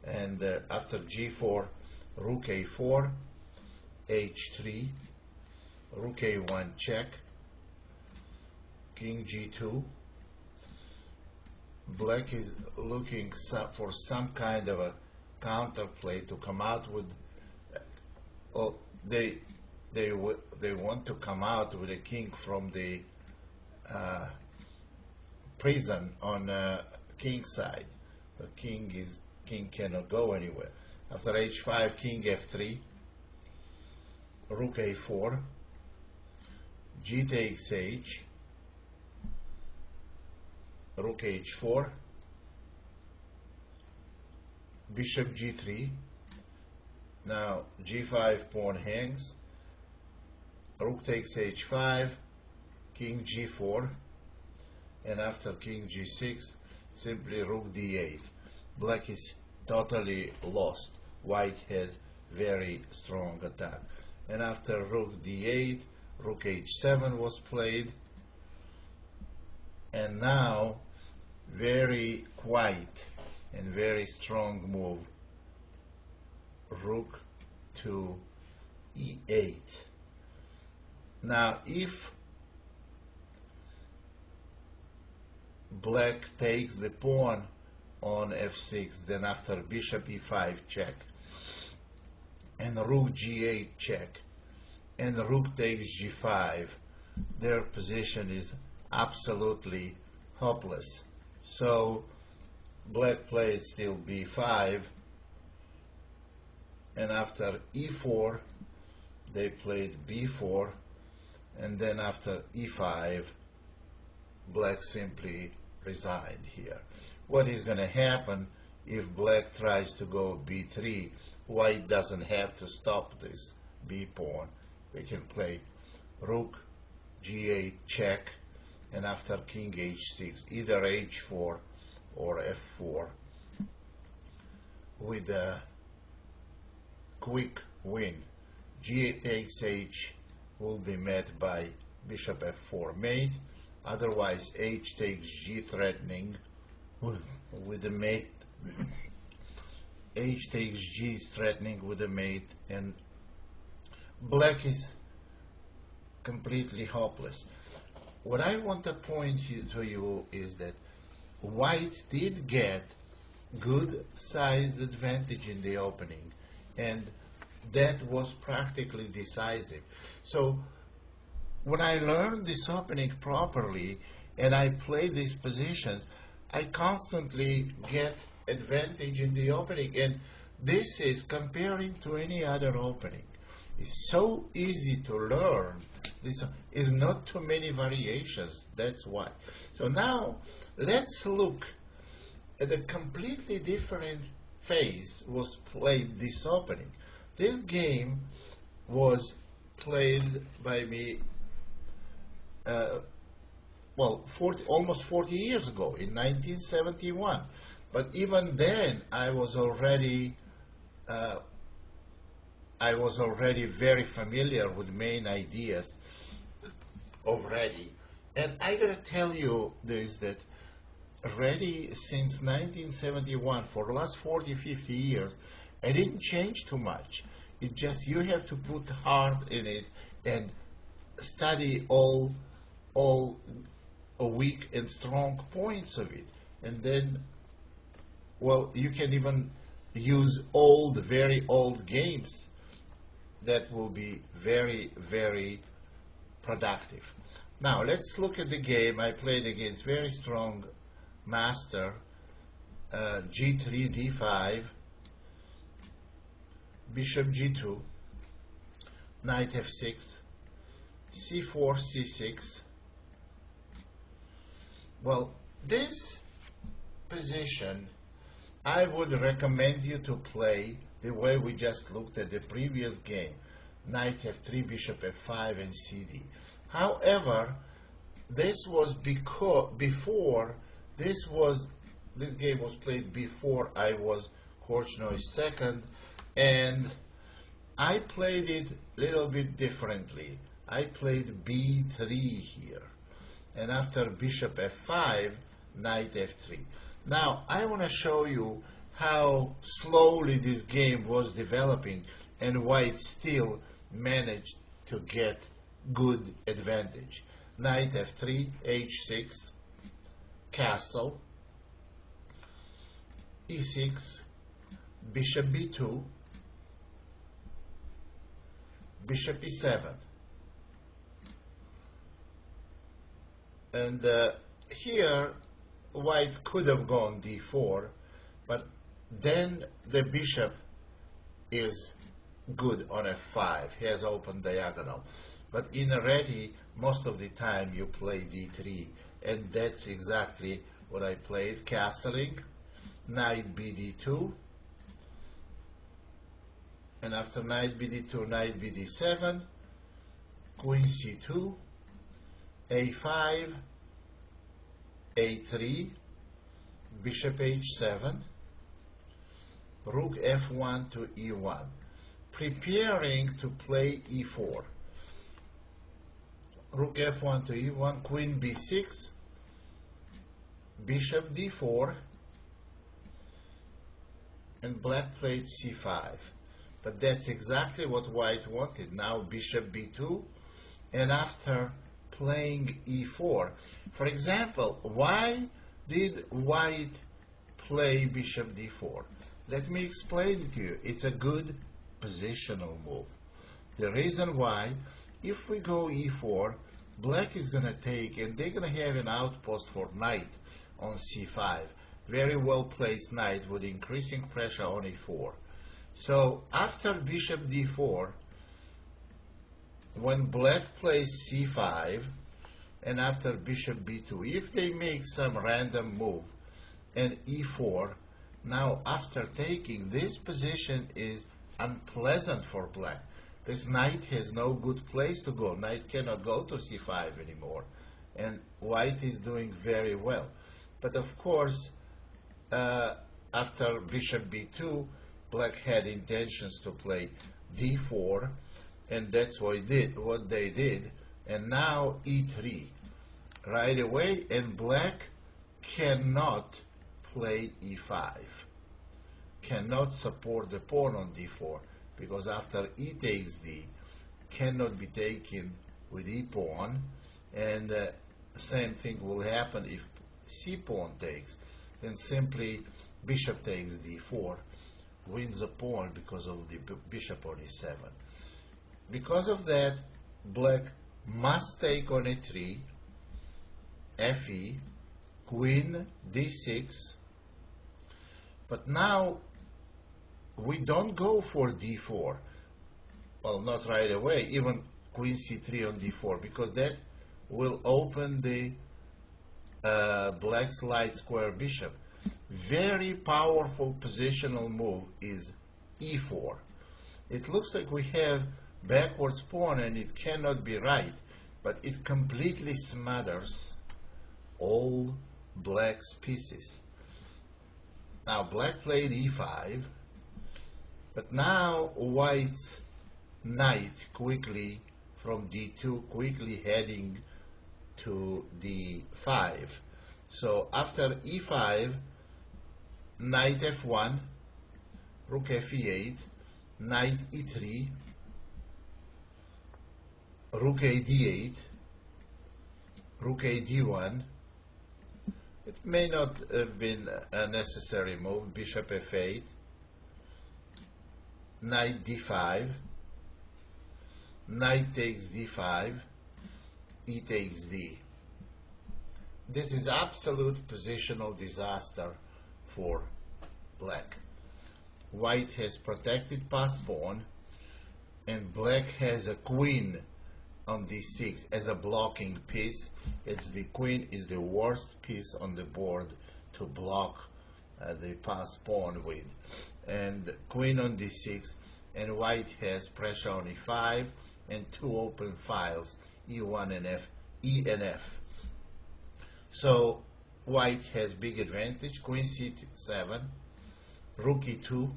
And after g4, rook a4, h3, rook a1 check, king g2. Black is looking for some kind of a counterplay to come out with. They want to come out with a king from the prison on king side. The king cannot go anywhere. After h5, king f3, rook a4, g takes h, rook h4, bishop g3. Now g5 pawn hangs, rook takes h5, king g4, and after king g6, simply rook d8. Black is totally lost. White has very strong attack. And after rook d8, rook h7 was played, and now very quiet and very strong move, rook to e8. Now if black takes the pawn on f6, then after bishop e5 check, and rook g8 check, and rook takes g5, their position is absolutely hopeless. So black played still b5, and after e4 they played b4, and then after e5 black simply resigned here. What is going to happen if black tries to go b3? White doesn't have to stop this b pawn. We can play rook g8 check, and after king h6, either h4 or f4 with a quick win. G8 takes h will be met by bishop f4 mate, otherwise h takes g threatening with the mate. H takes g, threatening with the mate, and black is completely hopeless. What I want to point to you is that white did get good size advantage in the opening, and that was practically decisive. So when I learned this opening properly and I play these positions, I constantly get advantage in the opening. And this is comparing to any other opening. It's so easy to learn. This is not too many variations. That's why. So now let's look at a completely different phase was played this opening. This game was played by me almost 40 years ago in 1971. But even then, I was already very familiar with main ideas of Reti. And I gotta tell you this, that Reti since 1971, for the last 40, 50 years, it didn't change too much. It just, you have to put heart in it and study all weak and strong points of it. And then, well, you can even use old, very old games that will be very, very productive. Now, let's look at the game. I played against very strong master, g3, d5, bishop g2, knight f6, c4, c6. Well, this position, I would recommend you to play the way we just looked at the previous game, knight f3, bishop f5, and cd. However, this was before this game was played before I was Korchnoi second, and I played it a little bit differently. I played b3 here, and after bishop f5, knight f3. Now, I want to show you how slowly this game was developing and white still managed to get good advantage. Knight f3, h6, castle, e6, bishop b2, bishop e7. And here, white could have gone d4, but then the bishop is good on f5. He has open diagonal. But in a Reti, most of the time you play d3, and that's exactly what I played. Castling, knight bd2, and after knight bd2, knight bd7, queen c2, a5, a3, bishop h7, rook f1 to e1, preparing to play e4. Rook f1 to e1, queen b6, bishop d4, and black played c5. But that's exactly what white wanted. Now bishop b2, and after playing e4. For example, why did white play bishop d4? Let me explain it to you. It's a good positional move. The reason why, if we go e4, black is going to take, and they're going to have an outpost for knight on c5. Very well placed knight with increasing pressure on e4. So after bishop d4, when black plays c5, and after bishop b2, if they make some random move and e4, now after taking, this position is unpleasant for black. This knight has no good place to go. Knight cannot go to c5 anymore, and white is doing very well. But of course, after bishop b2, black had intentions to play d4, and that's what they did. And now e3 right away, and black cannot play e5, cannot support the pawn on d4, because after e takes d, cannot be taken with e pawn, and same thing will happen if c pawn takes. Then simply bishop takes d4, wins a pawn because of the bishop on e7. Because of that, black must take on e3, fe, queen d6, but now we don't go for d4. Well, not right away, even queen c3 on d4, because that will open the black's light square bishop. Very powerful positional move is e4. It looks like we have backwards pawn and it cannot be right, but it completely smothers all black's pieces. Now black played e5, but now white's knight quickly from d2 quickly heading to d5. So after e5, knight f1, rook fe8, knight e3, rook a d8, rook a d1. It may not have been a necessary move. Bishop f8, knight d5, knight takes d5, e takes d. This is absolute positional disaster for black. White has protected pass pawn, and black has a queen on d6 as a blocking piece. The queen is the worst piece on the board to block the pass pawn with. And queen on d6, and white has pressure on e5 and two open files, e1 and f, e and f. So white has big advantage. Queen c7, rook e2,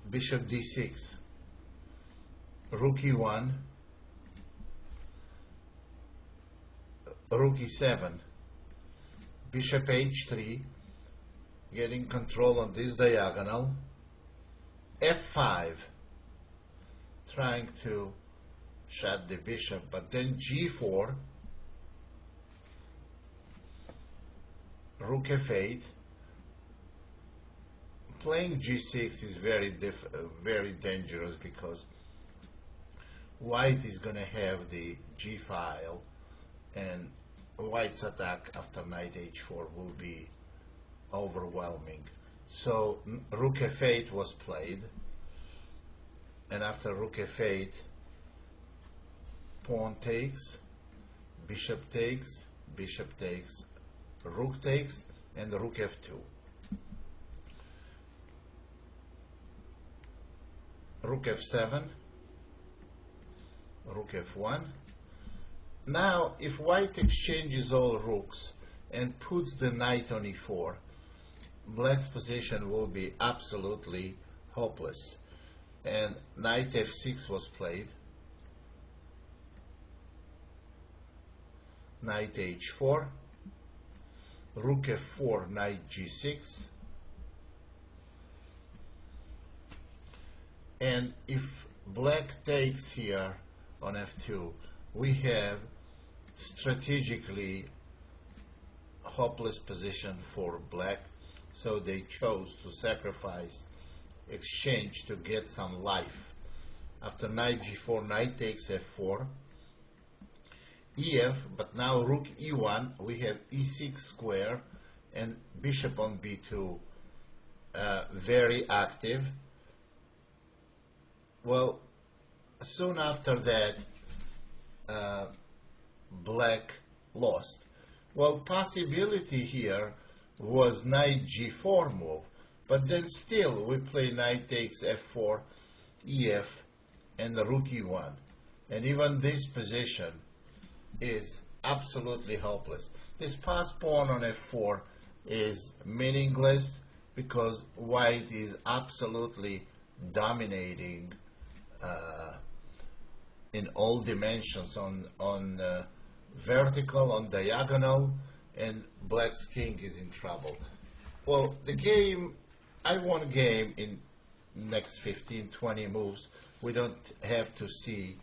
bishop d6, rook e1, rook e7, bishop h3, getting control on this diagonal, f5, trying to shut the bishop, but then g4, rook f8. Playing g6 is very dangerous because white is going to have the g file, and white's attack after knight h4 will be overwhelming. So rook f8 was played, and after rook f8, pawn takes, bishop takes, rook takes, and rook f2. Rook f7, rook f1. Now, if white exchanges all rooks and puts the knight on e4, black's position will be absolutely hopeless. And knight f6 was played, knight h4, rook f4, knight g6, and if black takes here on f2, we have strategically hopeless position for black, so they chose to sacrifice exchange to get some life. After knight g4, knight takes f4, ef, but now rook e1, we have e6 square, and bishop on b2, very active. Well, soon after that, black lost. Well, possibility here was knight g4 move, but then still we play knight takes f4, ef, and the rook e1. And even this position is absolutely hopeless. This pass pawn on f4 is meaningless because white is absolutely dominating in all dimensions, on vertical, on diagonal, and black's king is in trouble. Well, the game, I won game in next 15-20 moves. We don't have to see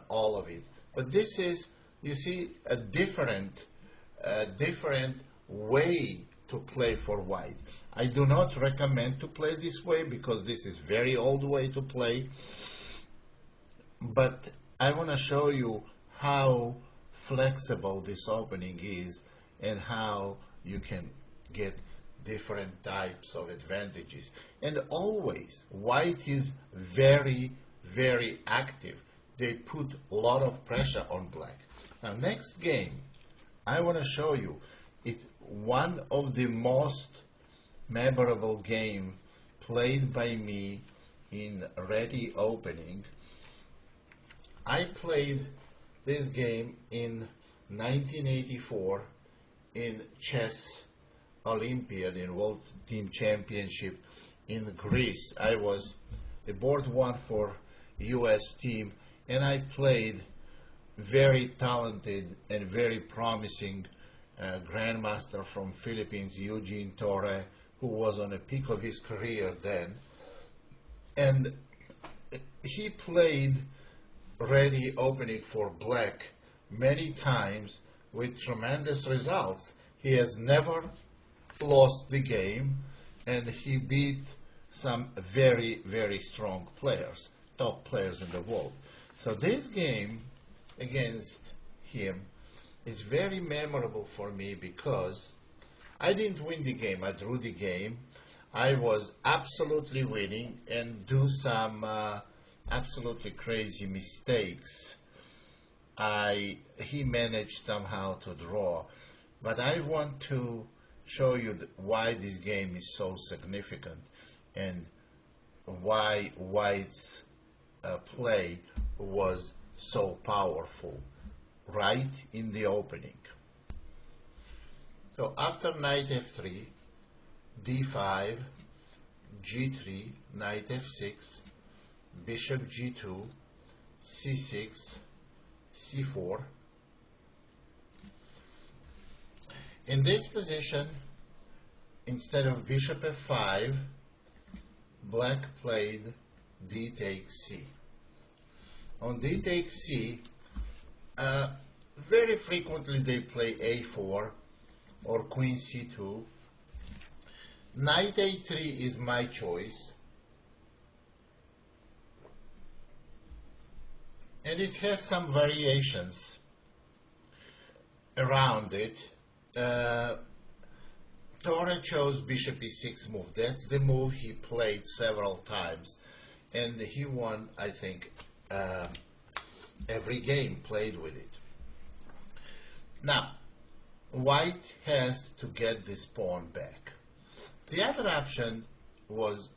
all of it. But this is, you see, a different way to play for white. I do not recommend to play this way because this is very old way to play. But I want to show you how flexible this opening is and how you can get different types of advantages. And always, white is very, very active. They put a lot of pressure on black. Now, next game, I want to show you, it's one of the most memorable game played by me in Reti opening. I played this game in 1984 in chess Olympiad in World Team Championship in Greece. I was the board one for US team, and I played very talented and very promising grandmaster from Philippines, Eugene Torre, who was on the peak of his career then. And he played Reti opening for black many times with tremendous results. He has never lost the game, and he beat some very, very strong players, top players in the world. So this game against him is very memorable for me because I didn't win the game, I drew the game. I was absolutely winning and do some absolutely crazy mistakes. He managed somehow to draw. But I want to show you why this game is so significant and why White's play was so powerful right in the opening. So after knight f3, d5, g3, knight f6, bishop g2, c6, c4. In this position, instead of bishop f5, black played d takes c. On d takes c, very frequently they play a4 or queen c2. Knight a3 is my choice, and it has some variations around it. Torre chose bishop e6 move. That's the move he played several times, and he won, I think, every game played with it. Now, white has to get this pawn back. The other option was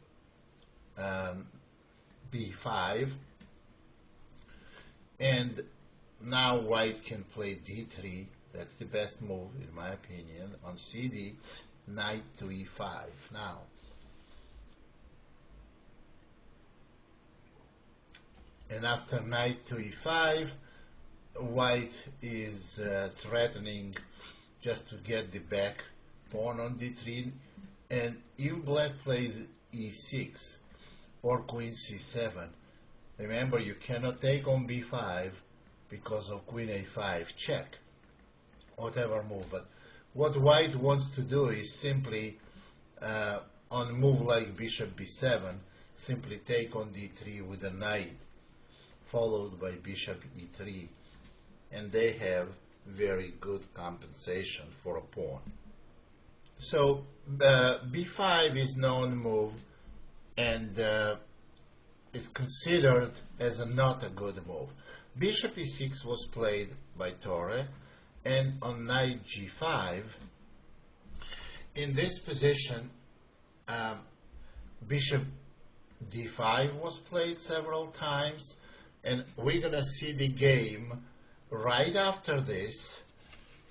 b5, and now white can play d3. That's the best move, in my opinion. On cd, knight to e5. Now, and after knight to e5, white is threatening just to get the back pawn on d3, and if black plays e6 or queen c7, remember you cannot take on b5 because of queen a5 check, whatever move. But what white wants to do is simply on a move like bishop b7, simply take on d3 with a knight, followed by bishop e3, and they have very good compensation for a pawn. So b5 is known move and is considered as not a good move. Bishop e6 was played by Torre, and on knight g5, in this position, bishop d5 was played several times, and we're going to see the game right after this,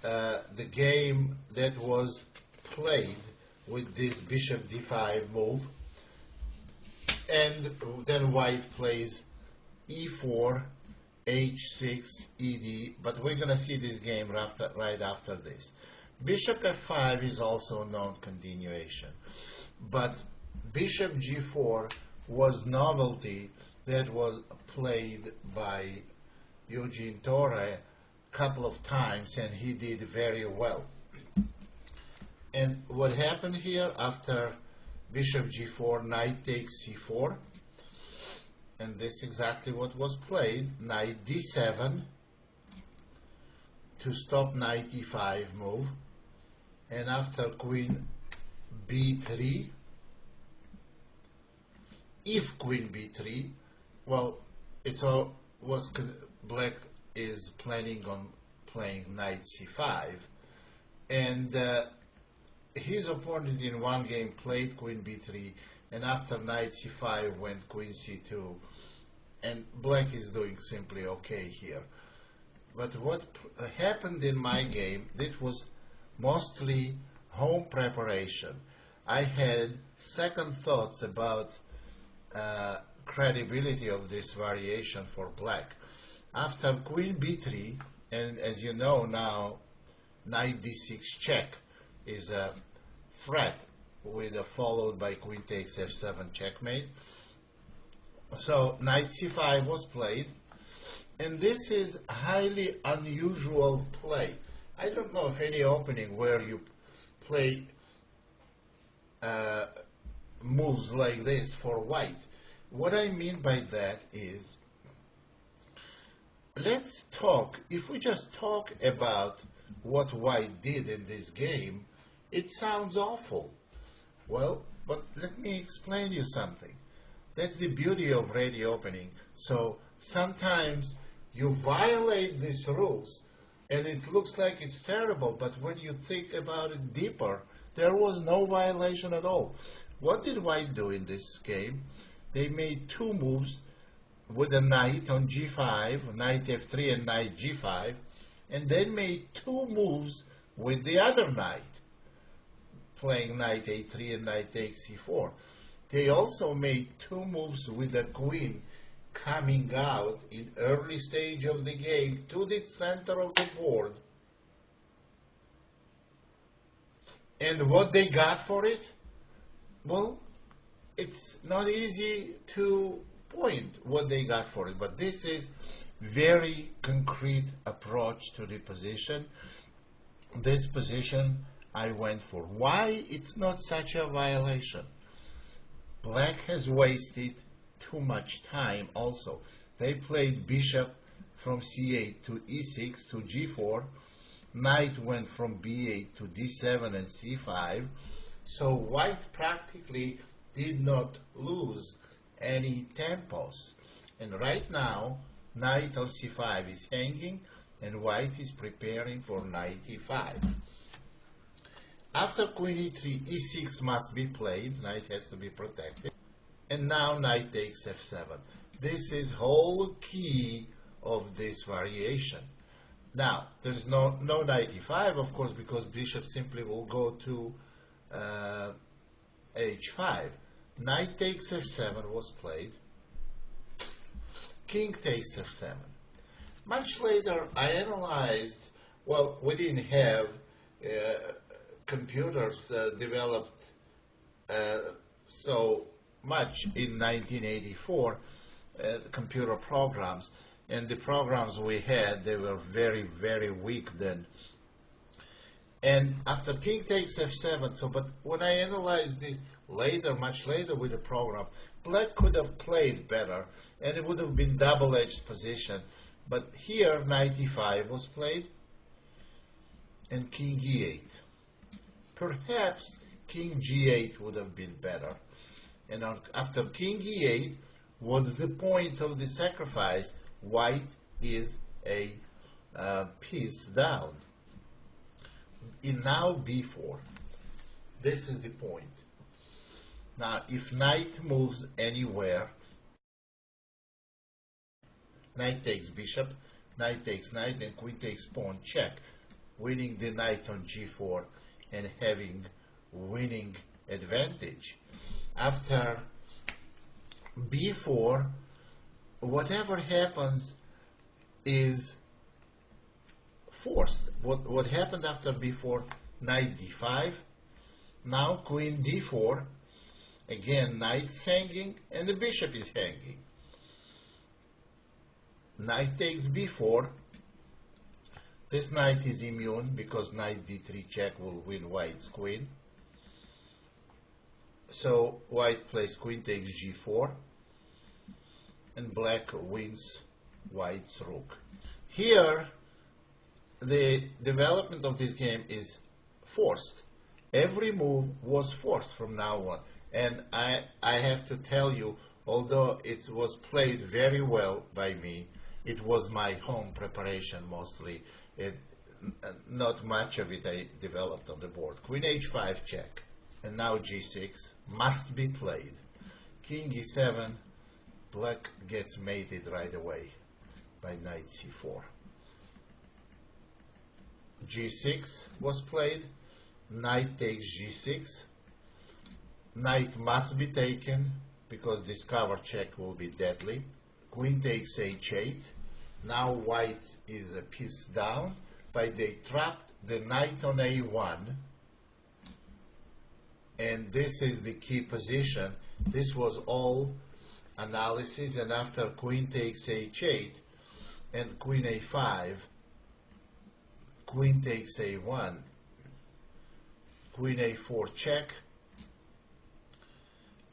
the game that was played with this bishop d5 move, and then white plays e4, h6, ed, but we're going to see this game right after this. Bishop f5 is also non-continuation, but bishop g4 was novelty that was played by Eugene Torre a couple of times, and he did very well. And what happened here after bishop g4, knight takes c4, and this is exactly what was played, knight d7 to stop knight e5 move, and after queen b3, if queen b3, well, it's all was black is planning on playing knight c5, and his opponent in one game played queen b3, and after knight c5 went queen c2, and black is doing simply okay here. But what happened in my game, this was mostly home preparation. I had second thoughts about credibility of this variation for black. After queen b3, and as you know now, knight d6 check is a threat with a followed by queen takes f7 checkmate. So knight c5 was played, and this is highly unusual play. I don't know of any opening where you play moves like this for white. What I mean by that is, let's talk, if we just talk about what white did in this game, it sounds awful. Well, but let me explain you something. That's the beauty of Reti opening. So sometimes you violate these rules and it looks like it's terrible, but when you think about it deeper, there was no violation at all. What did white do in this game? They made two moves with a knight on g5, knight f3 and knight g5, and then made two moves with the other knight, playing knight a3 and knight takes c4. They also made two moves with the queen coming out in early stage of the game to the center of the board. And what they got for it? Well, it's not easy to point what they got for it, but this is very concrete approach to the position. This position I went for. Why it's not such a violation? Black has wasted too much time also. They played bishop from c8 to e6 to g4. Knight went from b8 to d7 and c5. So white practically did not lose any tempos. And right now, knight on c5 is hanging, and white is preparing for knight e5. After queen e3, e6 must be played, knight has to be protected, and now knight takes f7. This is whole key of this variation. Now, there's no knight e5, of course, because bishop simply will go to h5. Knight takes f7 was played. King takes f7. Much later, I analyzed, well, we didn't have computers developed so much in 1984, computer programs, and the programs we had, they were very, very weak then. And after king takes f7, so, but when I analyzed this later, much later with the program, black could have played better, and it would have been double-edged position. But here, knight e5 was played, and king e8. Perhaps king g8 would have been better. And after king e8, what's the point of the sacrifice? White is a piece down. In now b4. This is the point. Now, if knight moves anywhere, knight takes bishop, knight takes knight, and queen takes pawn, check, winning the knight on g4 and having winning advantage. After b4, whatever happens is forced. What happened after b4? Knight d5. Now queen d4. Again, knight's hanging and the bishop is hanging. Knight takes b4. This knight is immune because knight d3 check will win white's queen. So white plays queen takes g4, and black wins white's rook. Here, the development of this game is forced. Every move was forced from now on. And I have to tell you, although it was played very well by me, it was my home preparation mostly. Not much of it I developed on the board. Queen h5 check, and now g6 must be played. King e7, black gets mated right away by knight c4. g6 was played, knight takes g6, knight must be taken because this cover check will be deadly. Queen takes h8, now white is a piece down, but they trapped the knight on a1, and this is the key position. This was all analysis, and after queen takes h8 and queen a5, queen takes a1, queen a4 check,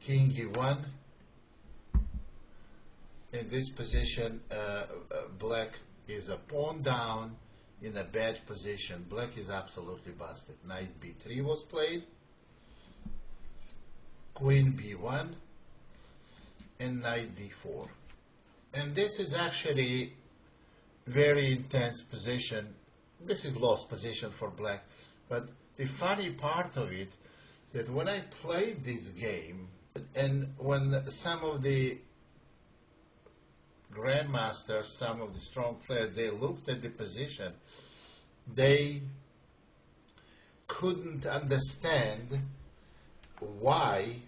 king e1. In this position, black is a pawn down in a bad position. Black is absolutely busted. Knight b3 was played, queen b1, and knight d4. And this is actually very intense position. This is lost position for black. But the funny part of it, that when I played this game, and when some of the grandmasters, some of the strong players, they looked at the position, they couldn't understand why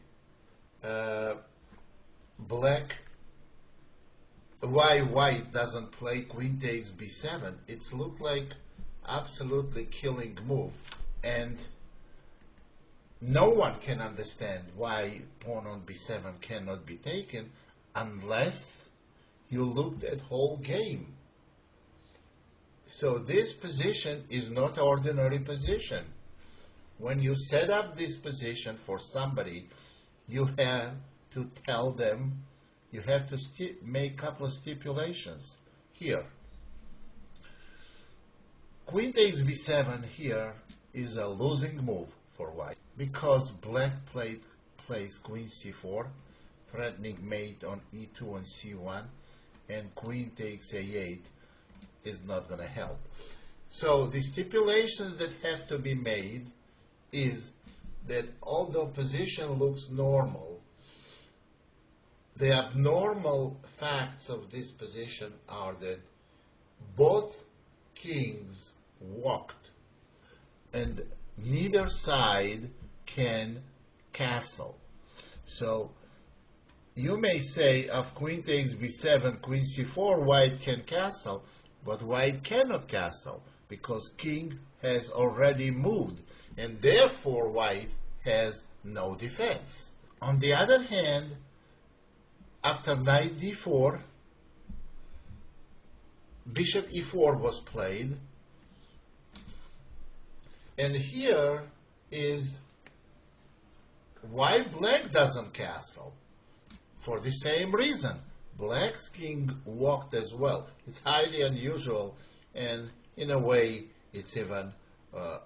white doesn't play queen takes b7. It looked like absolutely killing move, and no one can understand why pawn on b7 cannot be taken unless you looked at whole game. So this position is not ordinary position. When you set up this position for somebody, you have to tell them, you have to make a couple of stipulations. Here, queen takes b7 here is a losing move for white because black plays queen c4, threatening mate on e2 and c1, and queen takes a8 is not going to help. So the stipulations that have to be made is that although position looks normal, the abnormal facts of this position are that both kings walked and neither side can castle. So you may say of queen takes b7, queen c4, white can castle, but white cannot castle because king has already moved, and therefore white has no defense. On the other hand, after knight d4, bishop e4 was played, and here is why black doesn't castle. For the same reason, black's king walked as well. It's highly unusual, and in a way, it's even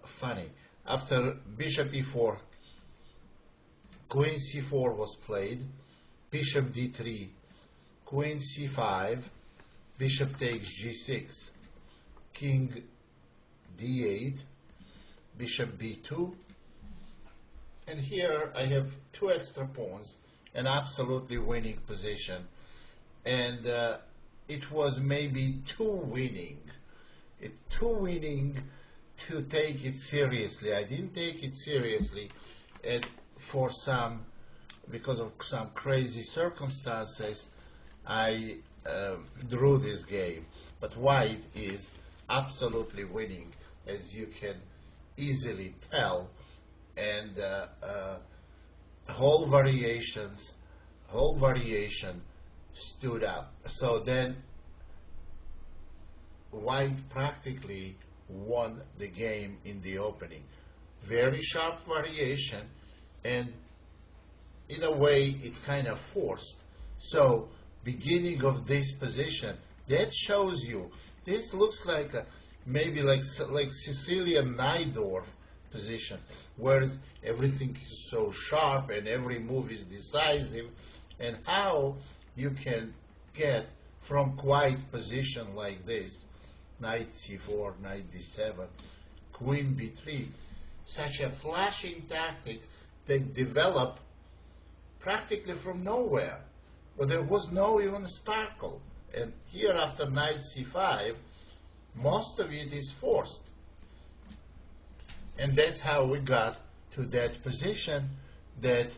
funny. After bishop e4, queen c4 was played, bishop d3, queen c5, bishop takes g6, king d8, bishop b2, and here I have two extra pawns, an absolutely winning position, and it was maybe too winning to take it seriously. I didn't take it seriously, and because of some crazy circumstances, I drew this game. But white is absolutely winning, as you can easily tell, and whole variation stood up. So then white practically won the game in the opening. Very sharp variation, and in a way it's kind of forced. So beginning of this position, that shows you, this looks like maybe like Sicilian Najdorf position, where everything is so sharp and every move is decisive, and how you can get from quiet position like this, knight c4, knight d7, queen b3, such a flashing tactics that develop practically from nowhere. But there was no even sparkle. And here after knight c5, most of it is forced. And that's how we got to that position that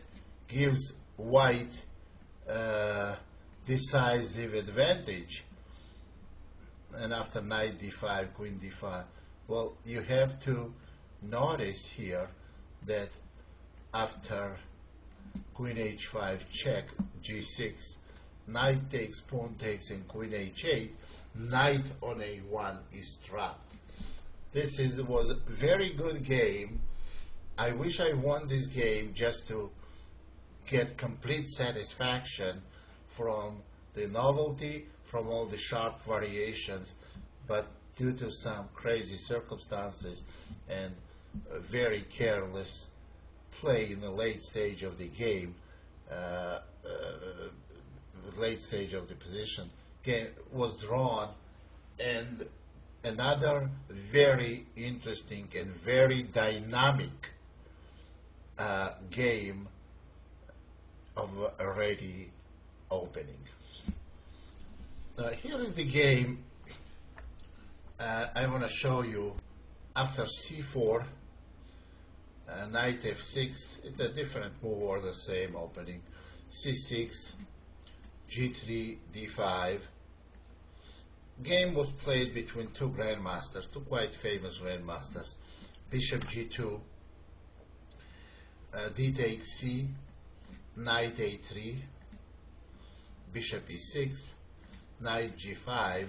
gives white decisive advantage. And after knight d5, queen d5, well, you have to notice here that after queen h5 check, g6, knight takes, pawn takes, and queen h8, knight on a1 is trapped. This was a very good game. I wish I won this game just to get complete satisfaction from the novelty, from all the sharp variations, but due to some crazy circumstances and a very careless play in the late stage of the game, late stage of the position, game was drawn. And another very interesting and very dynamic game of a Reti opening. Here is the game I want to show you. After c4, knight f6, it's a different move or the same opening. c6, g3, d5. Game was played between two grandmasters, two quite famous grandmasters. Bishop g2, d takes c, knight a3, bishop e6, knight g5,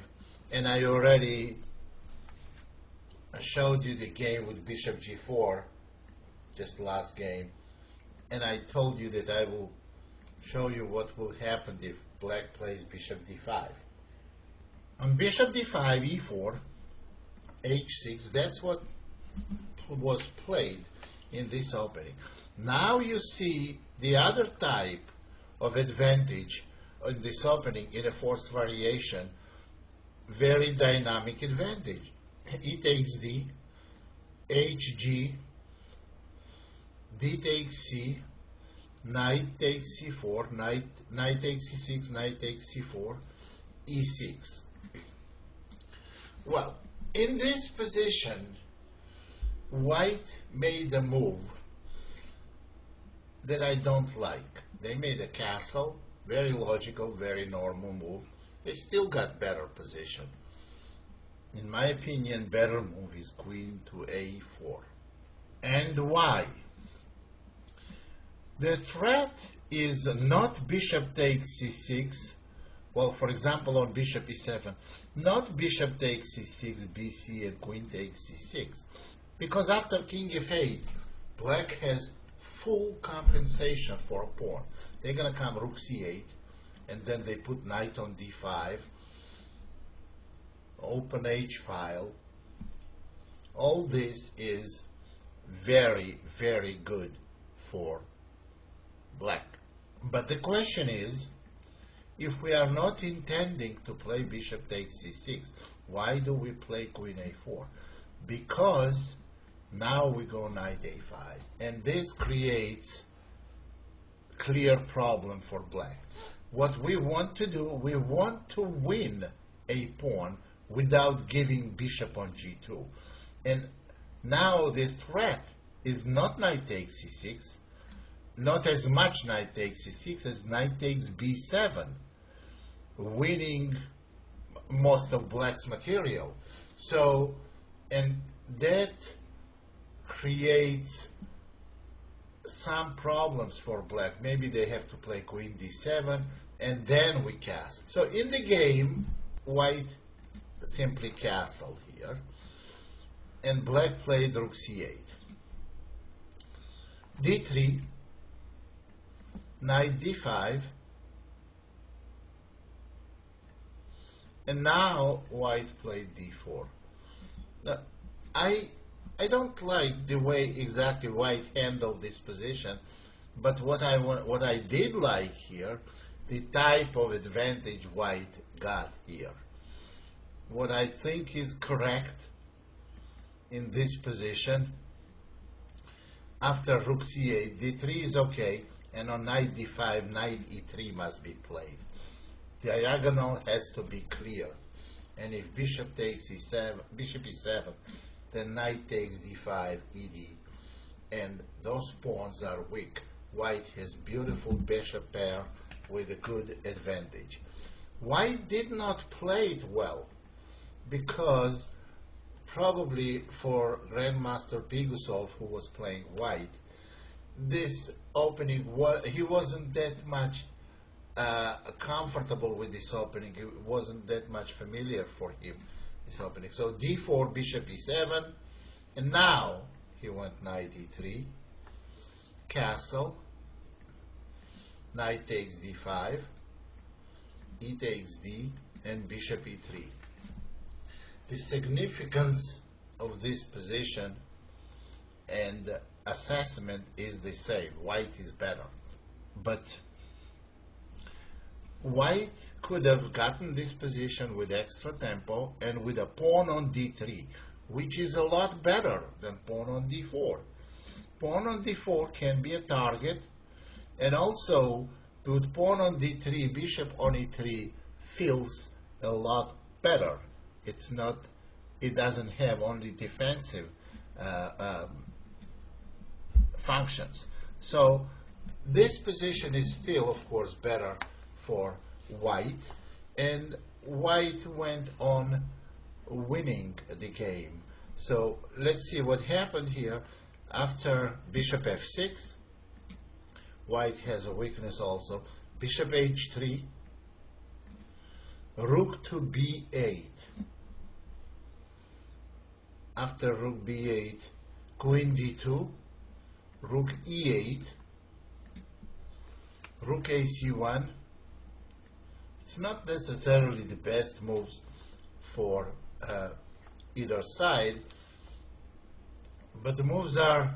and I already showed you the game with bishop g4, just last game, and I told you that I will show you what will happen if black plays bishop d5. On bishop d5, e4, h6, that's what was played in this opening. Now you see the other type of advantage in this opening in a forced variation, very dynamic advantage. E takes d, hg, d takes c, knight takes c4, knight takes c6, knight takes c4, e6. Well, in this position, white made a move that I don't like. They made a castle, very logical, very normal move. They still got better position. In my opinion, better move is queen to a4. And why? The threat is not bishop takes c6. Well, for example, on bishop e7, not bishop takes c6, bc, and queen takes c6. Because after king f8, black has full compensation for a pawn. They're going to come rook c8, and then they put knight on d5, open h file. All this is very, very good for black. But the question is, if we are not intending to play bishop takes c6, why do we play queen a4? Because now we go knight a5, and this creates clear problem for black. What we want to do, we want to win a pawn without giving bishop on g2. And now the threat is not knight takes c6, not as much knight takes c6 as knight takes b7, winning most of black's material. So, and that creates some problems for black. Maybe they have to play queen d7 and then we cast. So in the game, white simply castle here, and black played rook c8. d3, knight d5, and now white played d4. Now, I don't like the way exactly white handled this position, but what I did like here, the type of advantage white got here. What I think is correct in this position, after rook c8, d3 is okay, and on knight d5, knight e3 must be played. Diagonal has to be clear, and if bishop takes e7, bishop e7, then knight takes d5, ed, and those pawns are weak. White has beautiful bishop pair with a good advantage. White did not play it well, because probably for Grandmaster Pigusov, who was playing white, this opening, he wasn't that much comfortable with this opening. It wasn't that much familiar for him, this opening. So d4, bishop e7, and now he went knight e3, castle, knight takes d5, e takes d, and bishop e3. The significance of this position and assessment is the same. White is better. But white could have gotten this position with extra tempo and with a pawn on d3, which is a lot better than pawn on d4. Pawn on d4 can be a target, and also with pawn on d3, bishop on e3 feels a lot better. It's not, it doesn't have only defensive functions. So this position is still, of course, better for white, and white went on winning the game. So let's see what happened here. After bishop f6, white has a weakness also. Bishop h3, rook to b8. After rook b8, queen d2, rook e8, rook ac1. It's not necessarily the best moves for either side, but the moves are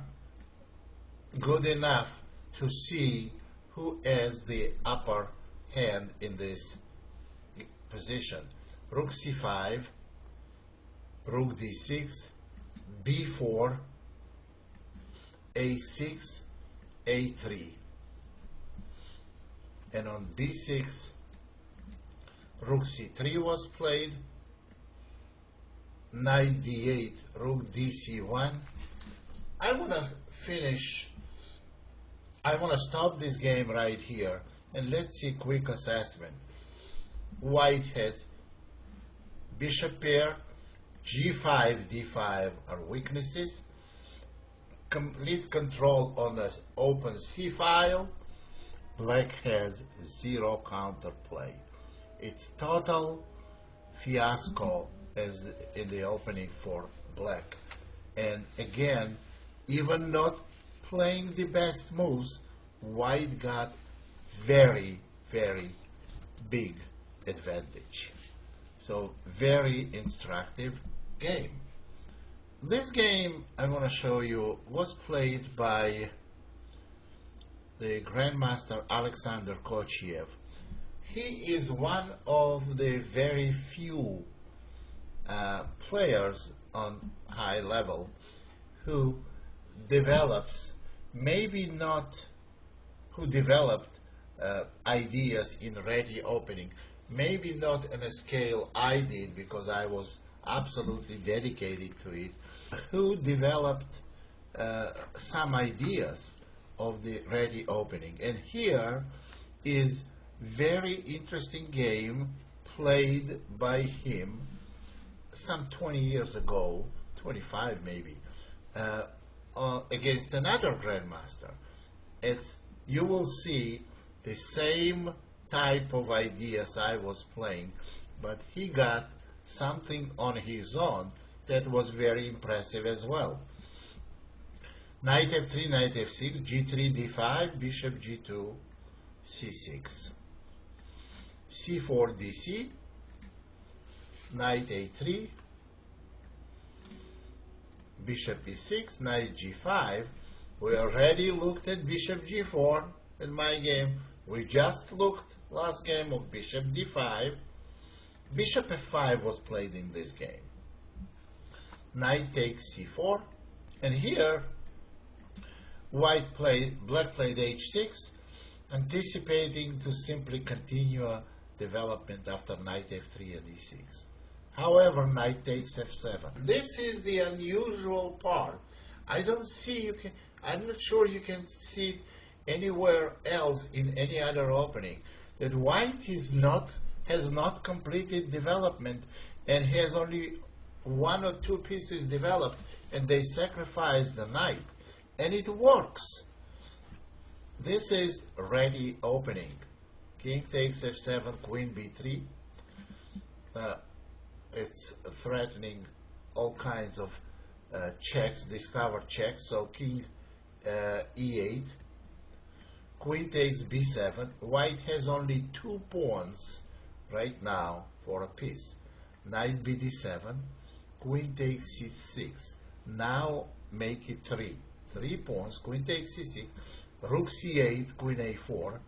good enough to see who has the upper hand in this position. Rook c5, rook d6, b4, a6, a3, and on b6, rook c3 was played, knight d8, rook dc1. I want to stop this game right here, and let's see quick assessment. White has bishop pair, g5, d5 are weaknesses, complete control on the open c file. Black has zero counterplay. It's total fiasco as in the opening for black. And again, even not playing the best moves, white got very, very big advantage. So very instructive game. This game I want to show you was played by the Grandmaster Alexander Kochiev. He is one of the very few players on high level who develops, maybe not who developed ideas in Reti opening, maybe not on a scale I did because I was absolutely dedicated to it, who developed some ideas of the Reti opening. And here is very interesting game played by him some 20 years ago, 25 maybe, against another grandmaster. You will see the same type of ideas I was playing, but he got something on his own that was very impressive as well. Knight f3, knight f6, g3, d5, bishop g2, c6, c4, dc, knight a3, bishop e6, knight g5. We already looked at bishop g4 in my game. We just looked last game of bishop d5. Bishop f5 was played in this game. Knight takes c4, and here black played h6, anticipating to simply continue a development after knight f3 and e6. However, knight takes f7. This is the unusual part. I don't see I'm not sure you can see it anywhere else in any other opening, that white has not completed development and has only one or two pieces developed, and they sacrifice the knight, and it works. This is Reti opening. King takes f7, queen b3. It's threatening all kinds of checks, discovered checks. So king e8, queen takes b7. White has only 2 pawns right now for a piece. Knight bd7, queen takes c6. Now make it 3 pawns. Queen takes c6, rook c8, queen a4.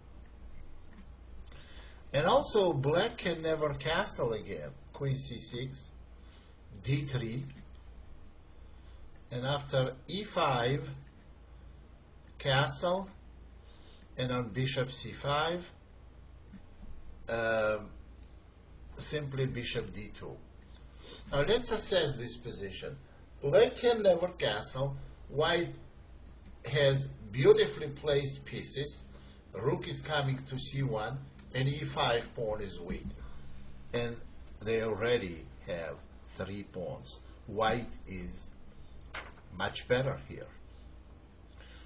And also black can never castle again. Queen c6, d3, and after e5, castle, and on bishop c5, simply bishop d2. Now let's assess this position. Black can never castle. White has beautifully placed pieces. Rook is coming to c1, and e5 pawn is weak. And they already have 3 pawns. White is much better here.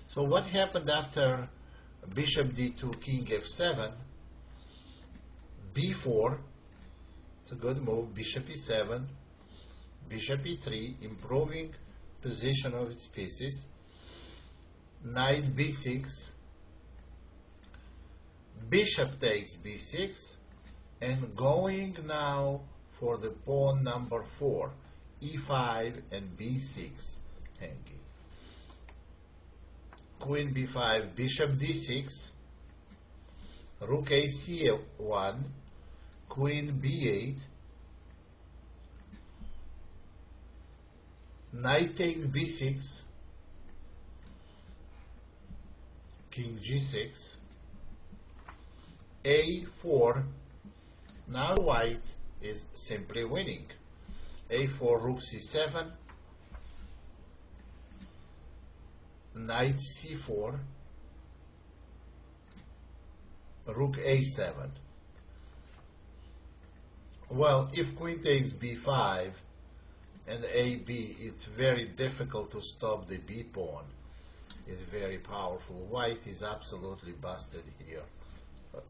So what happened after bishop d2, king f7, b4, it's a good move, bishop e7, bishop e3, improving position of its pieces, knight b6, bishop takes b6, and going now for the pawn number 4, e5 and b6 hanging. Queen b5, bishop d6, rook a c1, queen b8, knight takes b6, king g6, a4. Now white is simply winning. a4, rook c7, knight c4, rook a7. Well, if queen takes b5 and ab, it's very difficult to stop the b pawn. It's very powerful. White is absolutely busted here.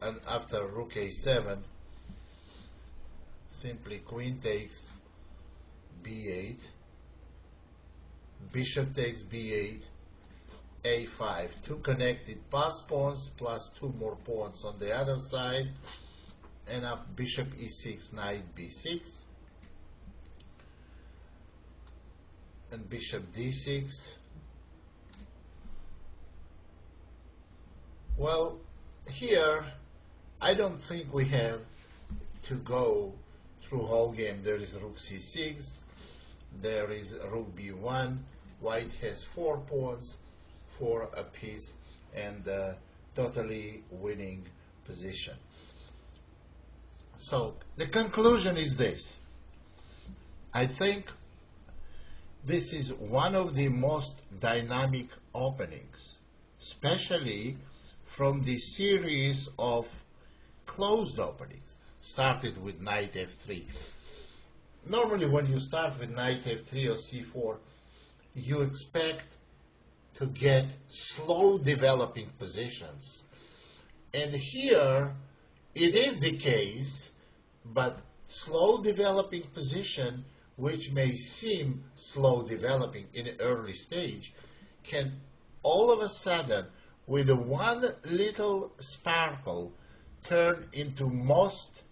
And after rook a7, simply queen takes b8, bishop takes b8, a5, 2 connected pass pawns plus 2 more pawns on the other side, and up bishop e6, knight b6, and bishop d6. Well, here I don't think we have to go through whole game. There is rook c6, there is rook b1. White has 4 pawns for a piece, and totally winning position. So the conclusion is this. I think this is one of the most dynamic openings, especially from the series of closed openings. Started with knight f3. Normally when you start with knight f3 or c4, you expect to get slow developing positions. And here it is the case, but slow developing position, which may seem slow developing in an early stage, can all of a sudden, with one little sparkle, turn into most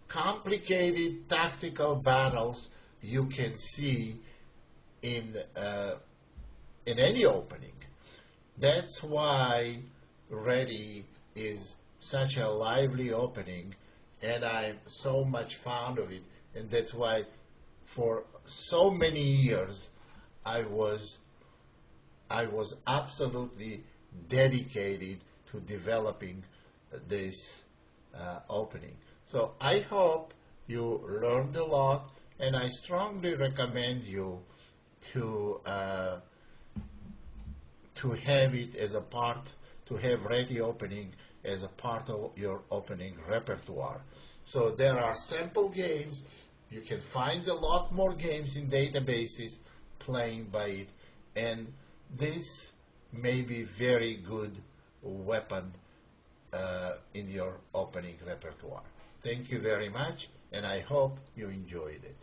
complicated tactical battles you can see in any opening. That's why Reti is such a lively opening, and I'm so much fond of it, and that's why for so many years I was absolutely dedicated to developing this opening. So I hope you learned a lot, and I strongly recommend you to have it as a part, to have Reti opening as a part of your opening repertoire. So there are sample games. You can find a lot more games in databases playing by it, and this may be very good weapon in your opening repertoire. Thank you very much, and I hope you enjoyed it.